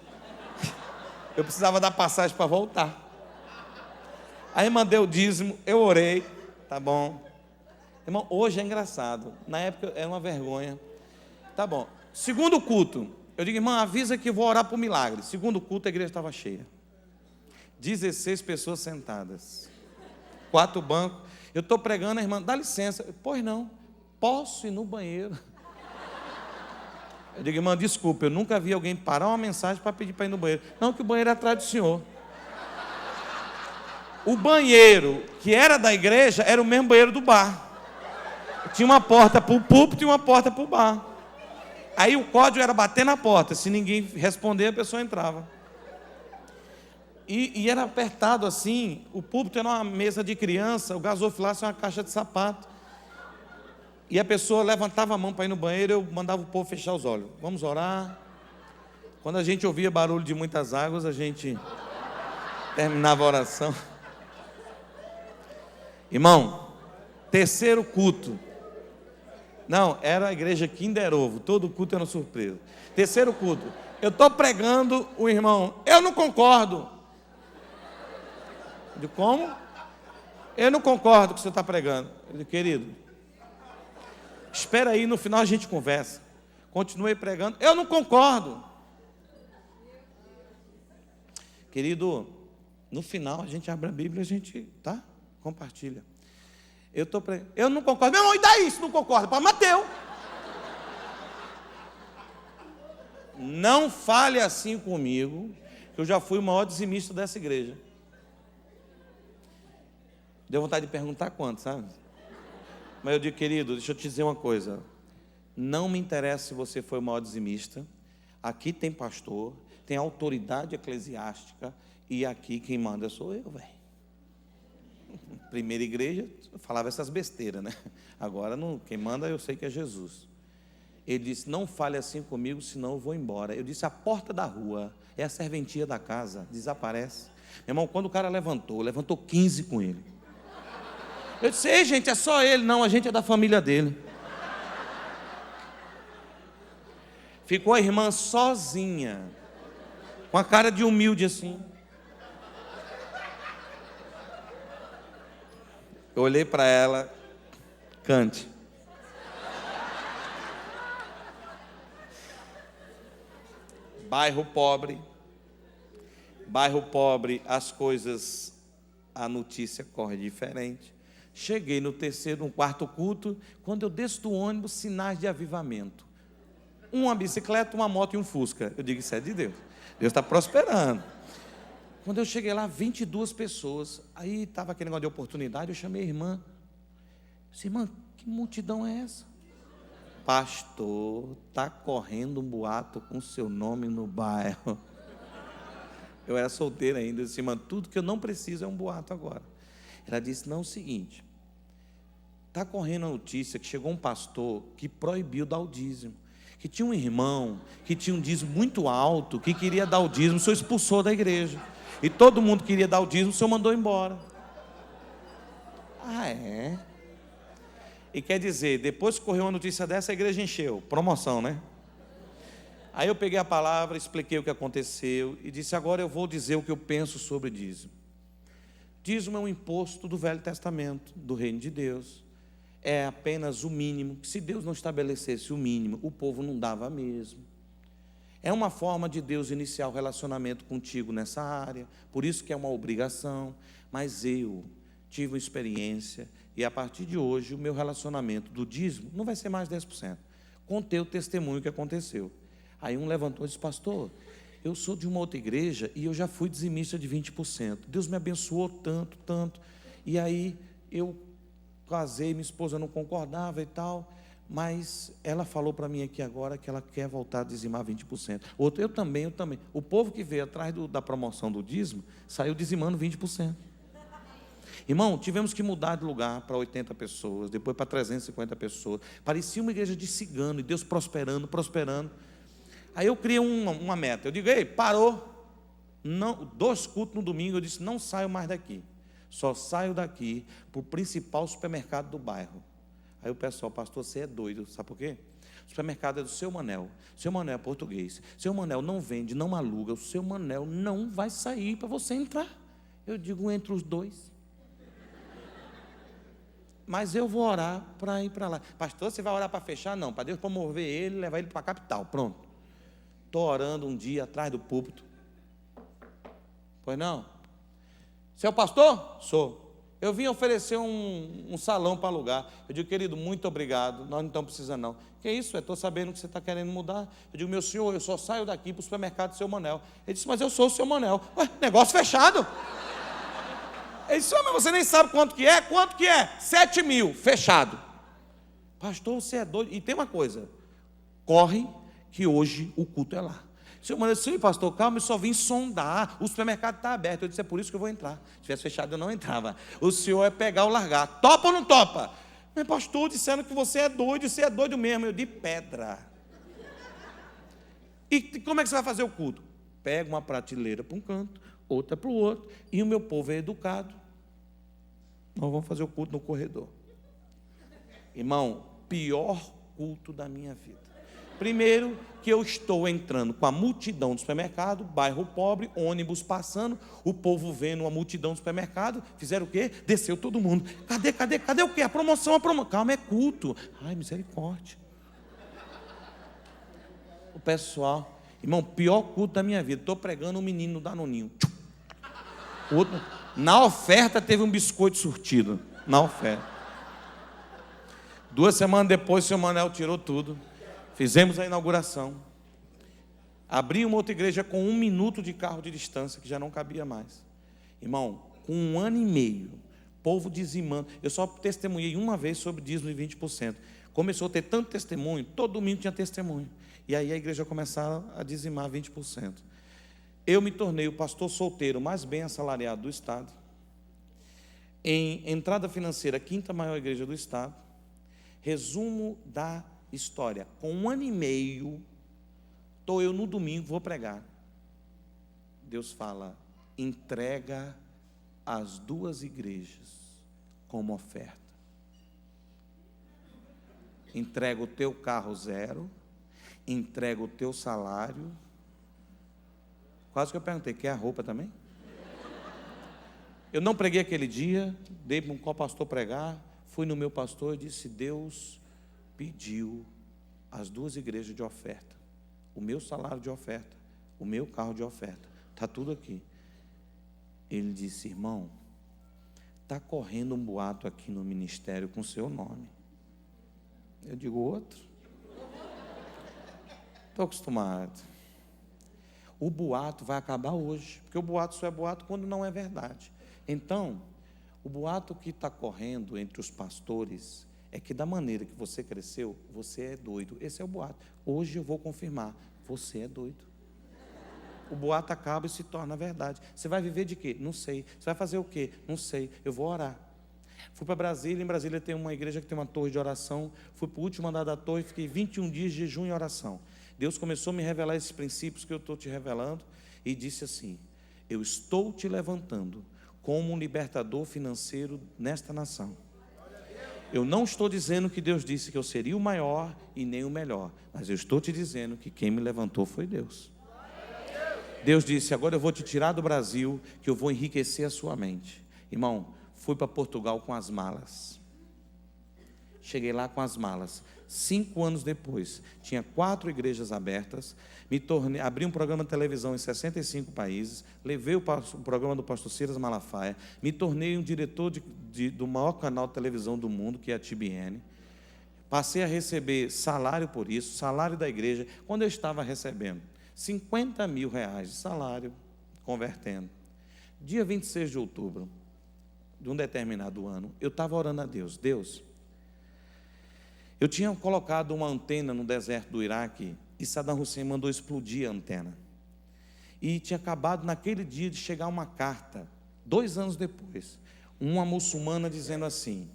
eu precisava dar passagem para voltar. Aí mandei o dízimo, eu orei, tá bom. Irmão, hoje é engraçado. Na época era uma vergonha. Tá bom. Segundo culto, eu digo, irmã, avisa que eu vou orar por milagre. Segundo culto, a igreja estava cheia. 16 pessoas sentadas. 4 bancos. Eu estou pregando, a irmã, dá licença. Pois não, posso ir no banheiro? Eu digo, irmã, desculpa, eu nunca vi alguém parar uma mensagem para pedir para ir no banheiro. Não, que o banheiro é atrás do senhor. O banheiro que era da igreja era o mesmo banheiro do bar. Tinha uma porta para o púlpito e uma porta para o bar. Aí o código era bater na porta. Se ninguém responder, a pessoa entrava. E era apertado assim. O púlpito era uma mesa de criança, o gasofilácio era uma caixa de sapato. E a pessoa levantava a mão para ir no banheiro, eu mandava o povo fechar os olhos. Vamos orar. Quando a gente ouvia barulho de muitas águas, a gente terminava a oração. Irmão, terceiro culto. Não, era a igreja Kinder Ovo, todo culto era uma surpresa. Terceiro culto, eu estou pregando, o irmão, eu não concordo. Eu digo, como? Eu não concordo com o que você está pregando. Eu digo, querido, espera aí, no final a gente conversa. Continuei pregando, eu não concordo. Querido, no final a gente abre a Bíblia, a gente, tá? Compartilha. Eu não concordo. Meu irmão, e daí isso? Não concorda? Para Mateus. Não fale assim comigo, que eu já fui o maior dizimista dessa igreja. Deu vontade de perguntar quanto, sabe? Mas eu digo, querido, deixa eu te dizer uma coisa. Não me interessa se você foi o maior dizimista. Aqui tem pastor, tem autoridade eclesiástica, e aqui quem manda sou eu, velho. Primeira igreja, eu falava essas besteiras, né? Agora, não, quem manda eu sei que é Jesus. Ele disse, não fale assim comigo, senão eu vou embora. Eu disse, a porta da rua é a serventia da casa, desaparece. Meu irmão, quando o cara levantou 15 com ele. Eu disse, ei gente, é só ele. Não, a gente é da família dele. Ficou a irmã sozinha, com a cara de humilde assim. Eu olhei para ela, cante. Bairro pobre, as coisas, a notícia corre diferente. Cheguei no quarto culto, quando eu desço do ônibus, sinais de avivamento. Uma bicicleta, uma moto e um Fusca. Eu digo, isso é de Deus. Deus está prosperando. Quando eu cheguei lá, 22 pessoas. Aí estava aquele negócio de oportunidade, eu chamei a irmã. Eu disse, irmã, que multidão é essa? Pastor, está correndo um boato com seu nome no bairro. Eu era solteira ainda. Eu disse, irmã, tudo que eu não preciso é um boato agora. Ela disse, não, é o seguinte. Está correndo a notícia que chegou um pastor que proibiu dar o dízimo. Que tinha um irmão que tinha um dízimo muito alto, que queria dar o dízimo, o senhor expulsou da igreja. E todo mundo queria dar o dízimo, o senhor mandou embora. Ah, é? E quer dizer, depois que correu uma notícia dessa, a igreja encheu. Promoção, né? Aí eu peguei a palavra, expliquei o que aconteceu e disse, agora eu vou dizer o que eu penso sobre dízimo. Dízimo é um imposto do Velho Testamento, do reino de Deus. É apenas o mínimo. Se Deus não estabelecesse o mínimo, o povo não dava mesmo. É uma forma de Deus iniciar o relacionamento contigo nessa área. Por isso que é uma obrigação. Mas eu tive uma experiência e a partir de hoje o meu relacionamento do dízimo não vai ser mais 10%. Contei o testemunho que aconteceu. Aí um levantou e disse: pastor, eu sou de uma outra igreja e eu já fui dizimista de 20%. Deus me abençoou tanto, tanto. E aí eu casei, minha esposa não concordava e tal, mas ela falou para mim aqui agora que ela quer voltar a dizimar 20%. Outro, eu também. O povo que veio atrás da promoção do dízimo saiu dizimando 20%. Irmão, tivemos que mudar de lugar para 80 pessoas, depois para 350 pessoas. Parecia uma igreja de cigano, e Deus prosperando, prosperando. Aí eu criei uma meta. Eu digo: ei, parou. Não, 2 cultos no domingo. Eu disse: não saio mais daqui. Só saio daqui para o principal supermercado do bairro. Aí o pessoal: pastor, você é doido. Sabe por quê? O supermercado é do seu Manel. Seu Manel é português. Seu Manel não vende, não aluga. O seu Manel não vai sair para você entrar. Eu digo: entre os dois. Mas eu vou orar para ir para lá. Pastor, você vai orar para fechar? Não, para Deus promover ele, levar ele para a capital. Pronto. Estou orando um dia atrás do púlpito. Pois não? Você é o pastor? Sou. Eu vim oferecer um salão para alugar. Eu digo: querido, muito obrigado, nós não estamos precisando não. Que isso? Estou sabendo que você está querendo mudar. Eu digo: meu senhor, eu só saio daqui para o supermercado do seu Manel. Ele disse: mas eu sou o seu Manel. Ué, negócio fechado. Ele disse: mas você nem sabe quanto que é? Quanto que é? 7 mil, fechado. Pastor, você é doido. E tem uma coisa: corre que hoje o culto é lá. Seu Manel disse: sim, pastor, calma, eu só vim sondar. O supermercado está aberto. Eu disse: é por isso que eu vou entrar. Se tivesse fechado, eu não entrava. O senhor é pegar ou largar. Topa ou não topa? Mas pastor, disseram que você é doido mesmo. Eu de pedra. E como é que você vai fazer o culto? Pega uma prateleira para um canto, outra para o outro, e o meu povo é educado. Nós vamos fazer o culto no corredor. Irmão, pior culto da minha vida. Primeiro, que eu estou entrando com a multidão do supermercado, bairro pobre, ônibus passando, o povo vendo uma multidão do supermercado, fizeram o quê? Desceu todo mundo. Cadê o quê? A promoção. Calma, é culto. Ai, misericórdia. O pessoal, irmão, pior culto da minha vida. Estou pregando um menino no Danoninho. Outro, na oferta teve um biscoito surtido. Na oferta. 2 semanas depois, o seu Manel tirou tudo. Fizemos a inauguração. Abri uma outra igreja com 1 minuto de carro de distância, que já não cabia mais. Irmão, com 1 ano e meio, povo dizimando. Eu só testemunhei uma vez sobre dízimo de 20%. Começou a ter tanto testemunho, todo domingo tinha testemunho. E aí a igreja começava a dizimar 20%. Eu me tornei o pastor solteiro mais bem assalariado do estado. Em entrada financeira, 5ª maior igreja do estado. Resumo da história: com 1 ano e meio, estou eu no domingo, vou pregar. Deus fala: entrega as 2 igrejas como oferta. Entrega o teu carro 0, entrega o teu salário. Quase que eu perguntei: quer a roupa também? Eu não preguei aquele dia, dei para um co-pastor pregar, fui no meu pastor e disse: Deus pediu as 2 igrejas de oferta, o meu salário de oferta, o meu carro de oferta, está tudo aqui. Ele disse: irmão, está correndo um boato aqui no ministério com seu nome. Eu digo: outro? Estou acostumado. O boato vai acabar hoje, porque o boato só é boato quando não é verdade. Então, o boato que está correndo entre os pastores é que da maneira que você cresceu, você é doido. Esse é o boato. Hoje eu vou confirmar: você é doido. O boato acaba e se torna verdade. Você vai viver de quê? Não sei. Você vai fazer o quê? Não sei. Eu vou orar. Fui para Brasília. Em Brasília tem uma igreja que tem uma torre de oração. Fui para o último andar da torre, fiquei 21 dias de jejum e oração. Deus começou a me revelar esses princípios que eu estou te revelando e disse assim: eu estou te levantando como um libertador financeiro nesta nação. Eu não estou dizendo que Deus disse que eu seria o maior e nem o melhor, mas eu estou te dizendo que quem me levantou foi Deus. Deus disse: agora eu vou te tirar do Brasil, que eu vou enriquecer a sua mente. Irmão, fui para Portugal com as malas. Cheguei lá com as malas. 5 anos depois, tinha 4 igrejas abertas, abri um programa de televisão em 65 países, levei o programa do pastor Silas Malafaia, me tornei um diretor do maior canal de televisão do mundo, que é a TBN. Passei a receber salário por isso, salário da igreja, quando eu estava recebendo 50 mil reais de salário, convertendo. Dia 26 de outubro de um determinado ano, eu estava orando a Deus. Deus, eu tinha colocado uma antena no deserto do Iraque e Saddam Hussein mandou explodir a antena. E tinha acabado naquele dia de chegar uma carta, 2 anos depois, uma muçulmana dizendo assim,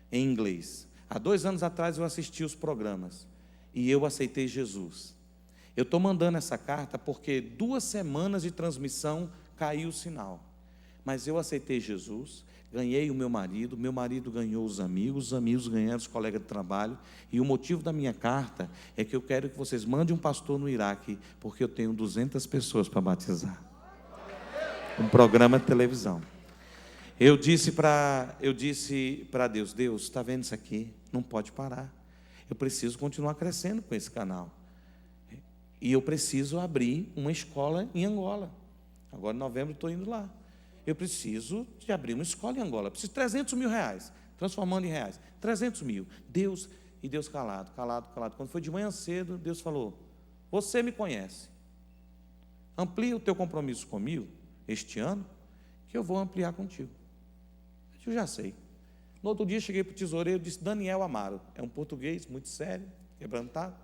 em inglês: há 2 anos atrás eu assisti os programas e eu aceitei Jesus. Eu estou mandando essa carta porque 2 semanas de transmissão caiu o sinal. Mas eu aceitei Jesus, ganhei o meu marido ganhou os amigos ganharam os colegas de trabalho, e o motivo da minha carta é que eu quero que vocês mandem um pastor no Iraque, porque eu tenho 200 pessoas para batizar. Um programa de televisão. Eu disse para Deus, Deus, está vendo isso aqui? Não pode parar. Eu preciso continuar crescendo com esse canal. E eu preciso abrir uma escola em Angola. Agora em novembro estou indo lá. Eu preciso de abrir uma escola em Angola. Eu preciso de 300 mil reais, transformando em reais. 300 mil. Deus calado. Quando foi de manhã cedo, Deus falou: você me conhece. Amplia o teu compromisso comigo este ano, que eu vou ampliar contigo. Eu já sei. No outro dia cheguei para o tesoureiro e disse: Daniel Amaro, é um português muito sério, quebrantado.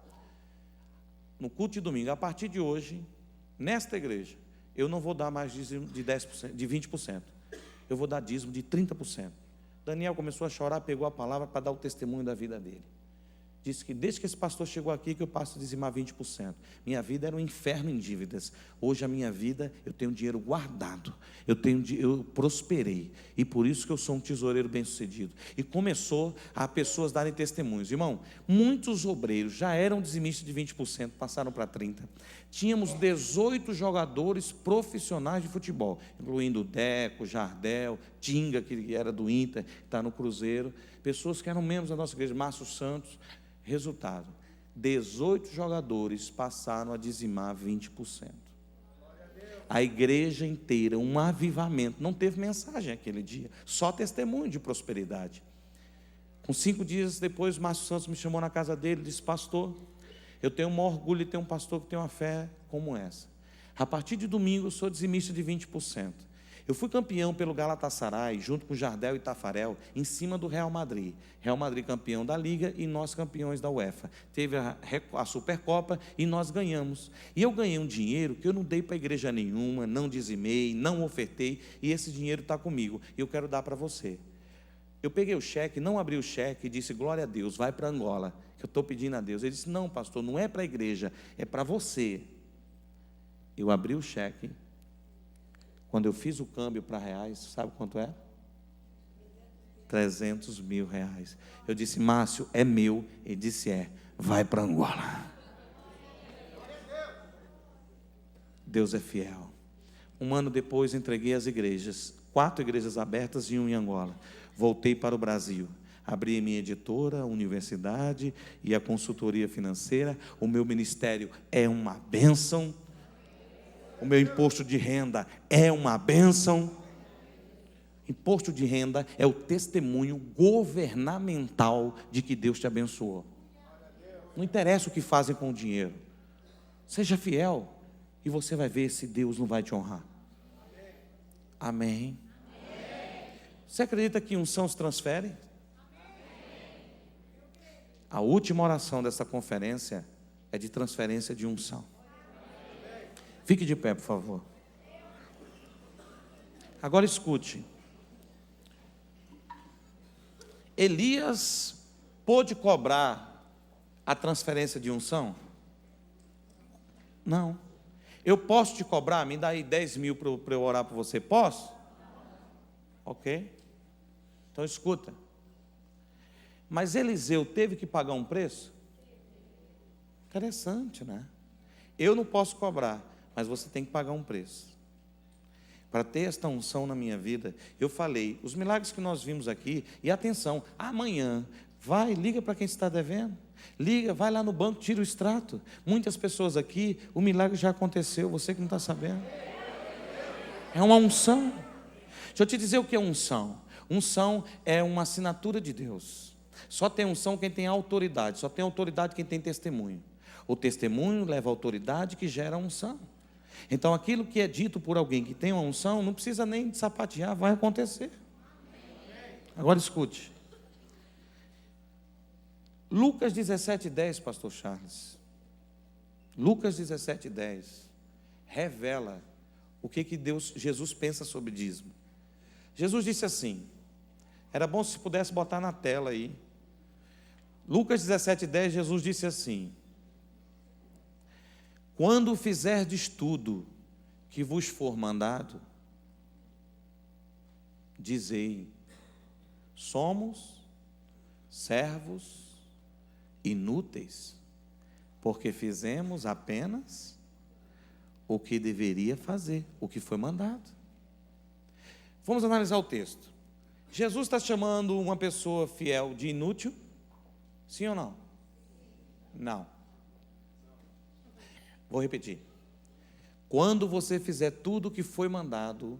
No culto de domingo, a partir de hoje, nesta igreja, eu não vou dar mais dízimo de 10%, de 20%. Eu vou dar dízimo de 30%. Daniel começou a chorar, pegou a palavra para dar o testemunho da vida dele. Disse que desde que esse pastor chegou aqui, que eu passo a dizimar 20%. Minha vida era um inferno em dívidas. Hoje a minha vida, eu tenho dinheiro guardado. Eu prosperei. E por isso que eu sou um tesoureiro bem-sucedido. E começou a pessoas darem testemunhos. Irmão, muitos obreiros já eram dizimistas de 20%, passaram para 30%. Tínhamos 18 jogadores profissionais de futebol, incluindo o Deco, Jardel, Tinga, que era do Inter, está no Cruzeiro. Pessoas que eram membros da nossa igreja, Márcio Santos. Resultado, 18 jogadores passaram a dizimar 20%. A igreja inteira, um avivamento, não teve mensagem aquele dia, só testemunho de prosperidade. Com 5 dias depois, Márcio Santos me chamou na casa dele e disse: pastor, eu tenho um orgulho de ter um pastor que tem uma fé como essa. A partir de domingo eu sou dizimista de 20%. Eu fui campeão pelo Galatasaray, junto com Jardel e Tafarel, em cima do Real Madrid. Real Madrid campeão da Liga e nós campeões da UEFA. Teve a Supercopa e nós ganhamos. E eu ganhei um dinheiro que eu não dei para igreja nenhuma, não dizimei, não ofertei, e esse dinheiro está comigo. E eu quero dar para você. Eu peguei o cheque, não abri o cheque e disse: glória a Deus, vai para Angola, que eu estou pedindo a Deus. Ele disse: não, pastor, não é para a igreja, é para você. Eu abri o cheque. Quando eu fiz o câmbio para reais, sabe quanto é? 300 mil reais. Eu disse: Márcio, é meu. Ele disse: vai para Angola. Deus é fiel. 1 ano depois entreguei as igrejas, 4 igrejas abertas e 1 em Angola. Voltei para o Brasil. Abri a minha editora, a universidade e a consultoria financeira. O meu ministério é uma bênção. O meu imposto de renda é uma bênção. Imposto de renda é o testemunho governamental de que Deus te abençoou. Não interessa o que fazem com o dinheiro. Seja fiel e você vai ver se Deus não vai te honrar. Amém. Você acredita que unção se transfere? A última oração dessa conferência é de transferência de unção. Fique de pé, por favor. Agora escute. Elias pôde cobrar a transferência de unção? Não. Eu posso te cobrar? Me dá aí 10 mil para eu orar por você. Posso? Ok. Então escuta. Mas Eliseu teve que pagar um preço? Interessante, né? Eu não posso cobrar, mas você tem que pagar um preço. para ter esta unção na minha vida, eu falei, os milagres que nós vimos aqui, e atenção, amanhã, vai, liga para quem está devendo, liga, vai lá no banco, tira o extrato. Muitas pessoas aqui, o milagre já aconteceu, você que não está sabendo. É uma unção. Deixa eu te dizer o que é unção. Unção é uma assinatura de Deus. Só tem unção quem tem autoridade, só tem autoridade quem tem testemunho. O testemunho leva a autoridade que gera a unção. Então, aquilo que é dito por alguém que tem uma unção, não precisa nem de sapatear, vai acontecer. Agora escute. Lucas 17:10, pastor Charles. Lucas 17:10 revela o que Jesus pensa sobre dízimo. Jesus disse assim, era bom se pudesse botar na tela aí. Lucas 17:10, Jesus disse assim: quando fizerdes tudo que vos for mandado, dizei, somos servos inúteis, porque fizemos apenas o que deveria fazer, o que foi mandado. Vamos analisar o texto. Jesus está chamando uma pessoa fiel de inútil? Sim ou não? Não. Vou repetir. Quando você fizer tudo o que foi mandado,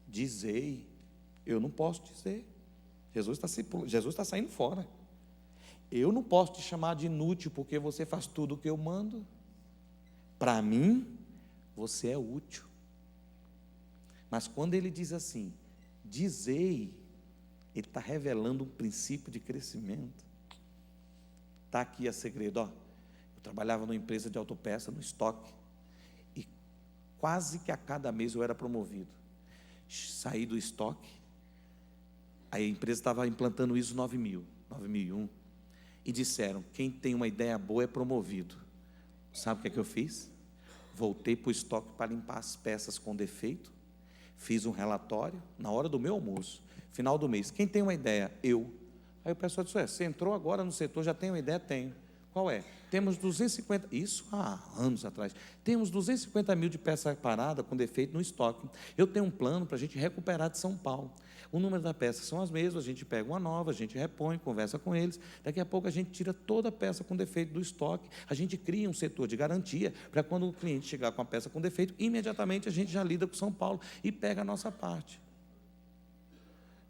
dizei. Eu não posso dizer. Jesus está saindo fora. Eu não posso te chamar de inútil porque você faz tudo o que eu mando. Para mim, você é útil. Mas quando ele diz assim, dizei, ele está revelando um princípio de crescimento. Está aqui a segredo, ó. Eu trabalhava numa empresa de autopeça, no estoque, e quase que a cada mês eu era promovido. Saí do estoque, a empresa estava implantando o ISO 9000, 9001, e disseram, quem tem uma ideia boa é promovido. Sabe o que eu fiz? Voltei para o estoque para limpar as peças com defeito, fiz um relatório, na hora do meu almoço, final do mês, quem tem uma ideia? Eu. Aí o pessoal disse, você entrou agora no setor, já tem uma ideia? Tenho. Qual é? Temos 250, isso há anos atrás, temos 250 mil de peça parada com defeito no estoque. Eu tenho um plano para a gente recuperar de São Paulo. O número das peças são as mesmas, a gente pega uma nova, a gente repõe, conversa com eles, daqui a pouco a gente tira toda a peça com defeito do estoque, a gente cria um setor de garantia, para quando o cliente chegar com a peça com defeito, imediatamente a gente já lida com São Paulo e pega a nossa parte.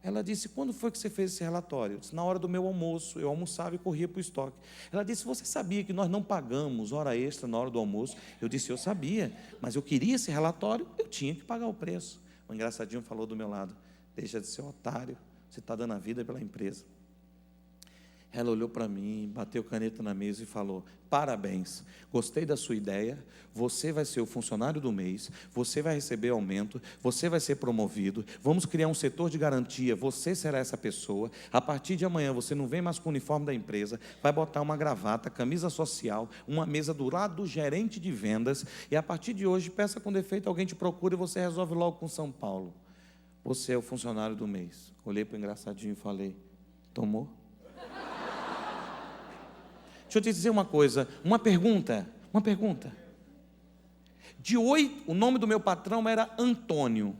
Ela disse, quando foi que você fez esse relatório? Eu disse, na hora do meu almoço, eu almoçava e corria para o estoque. Ela disse, você sabia que nós não pagamos hora extra na hora do almoço? Eu disse, eu sabia, mas eu queria esse relatório, eu tinha que pagar o preço. O engraçadinho falou do meu lado, deixa de ser otário, você está dando a vida pela empresa. Ela olhou para mim, bateu caneta na mesa e falou, parabéns, gostei da sua ideia, você vai ser o funcionário do mês, você vai receber aumento, você vai ser promovido, vamos criar um setor de garantia, você será essa pessoa, a partir de amanhã você não vem mais com o uniforme da empresa, vai botar uma gravata, camisa social, uma mesa do lado do gerente de vendas, e a partir de hoje, peça com defeito, alguém te procura e você resolve logo com São Paulo. Você é o funcionário do mês. Olhei para o engraçadinho e falei, tomou? Deixa eu te dizer uma coisa, uma pergunta. O nome do meu patrão era Antônio.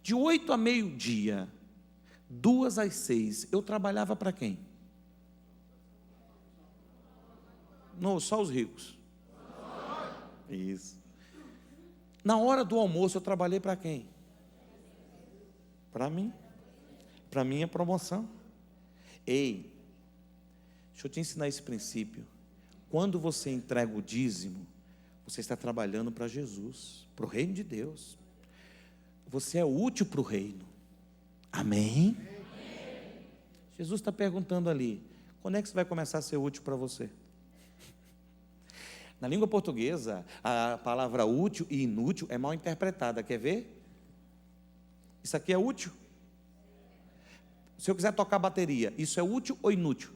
De 8 a meio-dia, 2 às 6, eu trabalhava para quem? Não, só os ricos. Isso. Na hora do almoço, eu trabalhei para quem? Para mim. Para minha promoção. Ei, deixa eu te ensinar esse princípio. Quando você entrega o dízimo, você está trabalhando para Jesus, para o reino de Deus. Você é útil para o reino. Amém? Jesus está perguntando ali, quando é que você vai começar a ser útil para você? Na língua portuguesa, a palavra útil e inútil é mal interpretada. Quer ver? Isso aqui é útil? Se eu quiser tocar bateria, isso é útil ou inútil?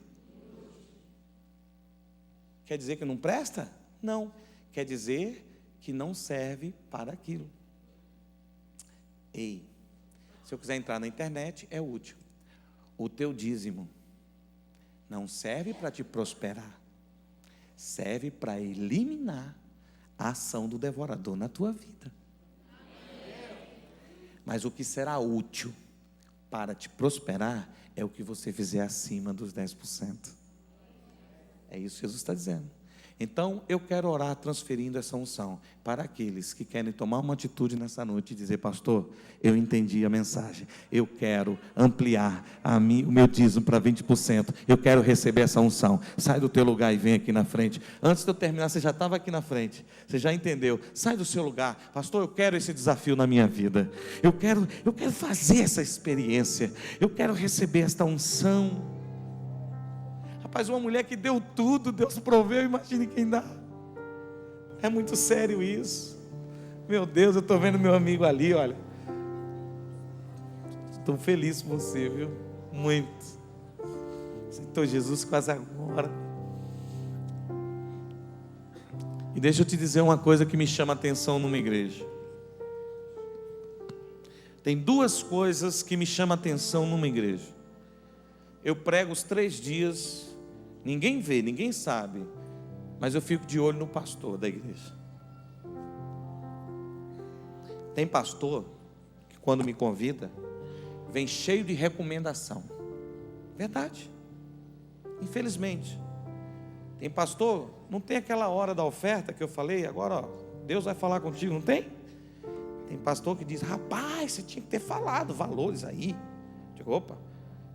Quer dizer que não presta? Não. Quer dizer que não serve para aquilo. Ei, se eu quiser entrar na internet, é útil. O teu dízimo não serve para te prosperar, serve para eliminar a ação do devorador na tua vida. Mas o que será útil para te prosperar é o que você fizer acima dos 10%. É isso que Jesus está dizendo. Então, eu quero orar transferindo essa unção para aqueles que querem tomar uma atitude nessa noite e dizer: pastor, eu entendi a mensagem, eu quero ampliar o meu dízimo para 20%, eu quero receber essa unção. Sai do teu lugar e vem aqui na frente. Antes de eu terminar, você já estava aqui na frente, você já entendeu. Sai do seu lugar: pastor, eu quero esse desafio na minha vida, eu quero fazer essa experiência, eu quero receber esta unção. Rapaz, uma mulher que deu tudo, Deus proveu, imagine quem dá. É muito sério isso. Meu Deus, eu estou vendo meu amigo ali, olha. Estou feliz por você, viu? Muito. Aceitou Jesus quase agora. E deixa eu te dizer uma coisa que me chama a atenção numa igreja. Tem duas coisas que me chamam a atenção numa igreja. Eu prego os 3 dias... Ninguém vê, ninguém sabe, mas eu fico de olho no pastor da igreja. Tem pastor que quando me convida, vem cheio de recomendação. Verdade. Infelizmente. Tem pastor, não tem aquela hora da oferta que eu falei, agora ó, Deus vai falar contigo, não tem? Tem pastor que diz: rapaz, você tinha que ter falado valores aí. Eu digo: opa,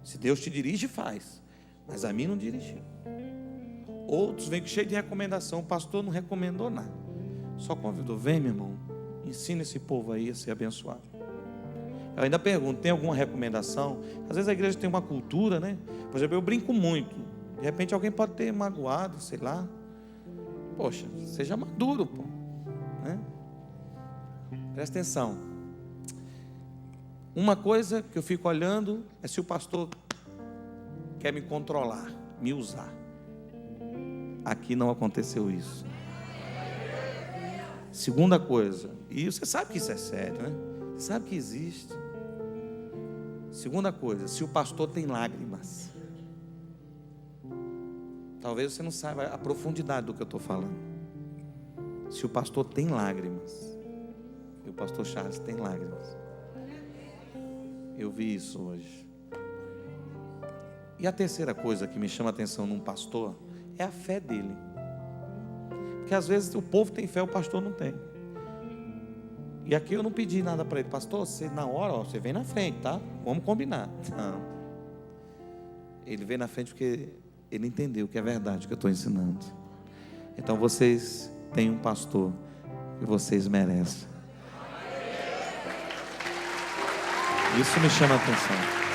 se Deus te dirige, faz. Mas a mim não dirigiu. Outros vêm cheio de recomendação. O pastor não recomendou nada, só convidou: vem, meu irmão, ensina esse povo aí a ser abençoado. Eu ainda pergunto: tem alguma recomendação? Às vezes a igreja tem uma cultura, né? Por exemplo, eu brinco muito. De repente alguém pode ter magoado, sei lá. Poxa, seja maduro, pô, né? Presta atenção. Uma coisa que eu fico olhando é se o pastor quer me controlar, me usar. Aqui não aconteceu isso. Segunda coisa, e você sabe que isso é sério, né? Você sabe que existe. Segunda coisa, se o pastor tem lágrimas. Talvez você não saiba a profundidade do que eu estou falando. Se o pastor tem lágrimas, e o pastor Charles tem lágrimas. Eu vi isso hoje. E a terceira coisa que me chama a atenção num pastor é a fé dele. Porque às vezes o povo tem fé, o pastor não tem. E aqui eu não pedi nada para ele: pastor, você na hora, ó, você vem na frente, tá? Vamos combinar. Não. Ele vem na frente porque ele entendeu que é verdade o que eu estou ensinando. Então vocês têm um pastor que vocês merecem. Isso me chama a atenção.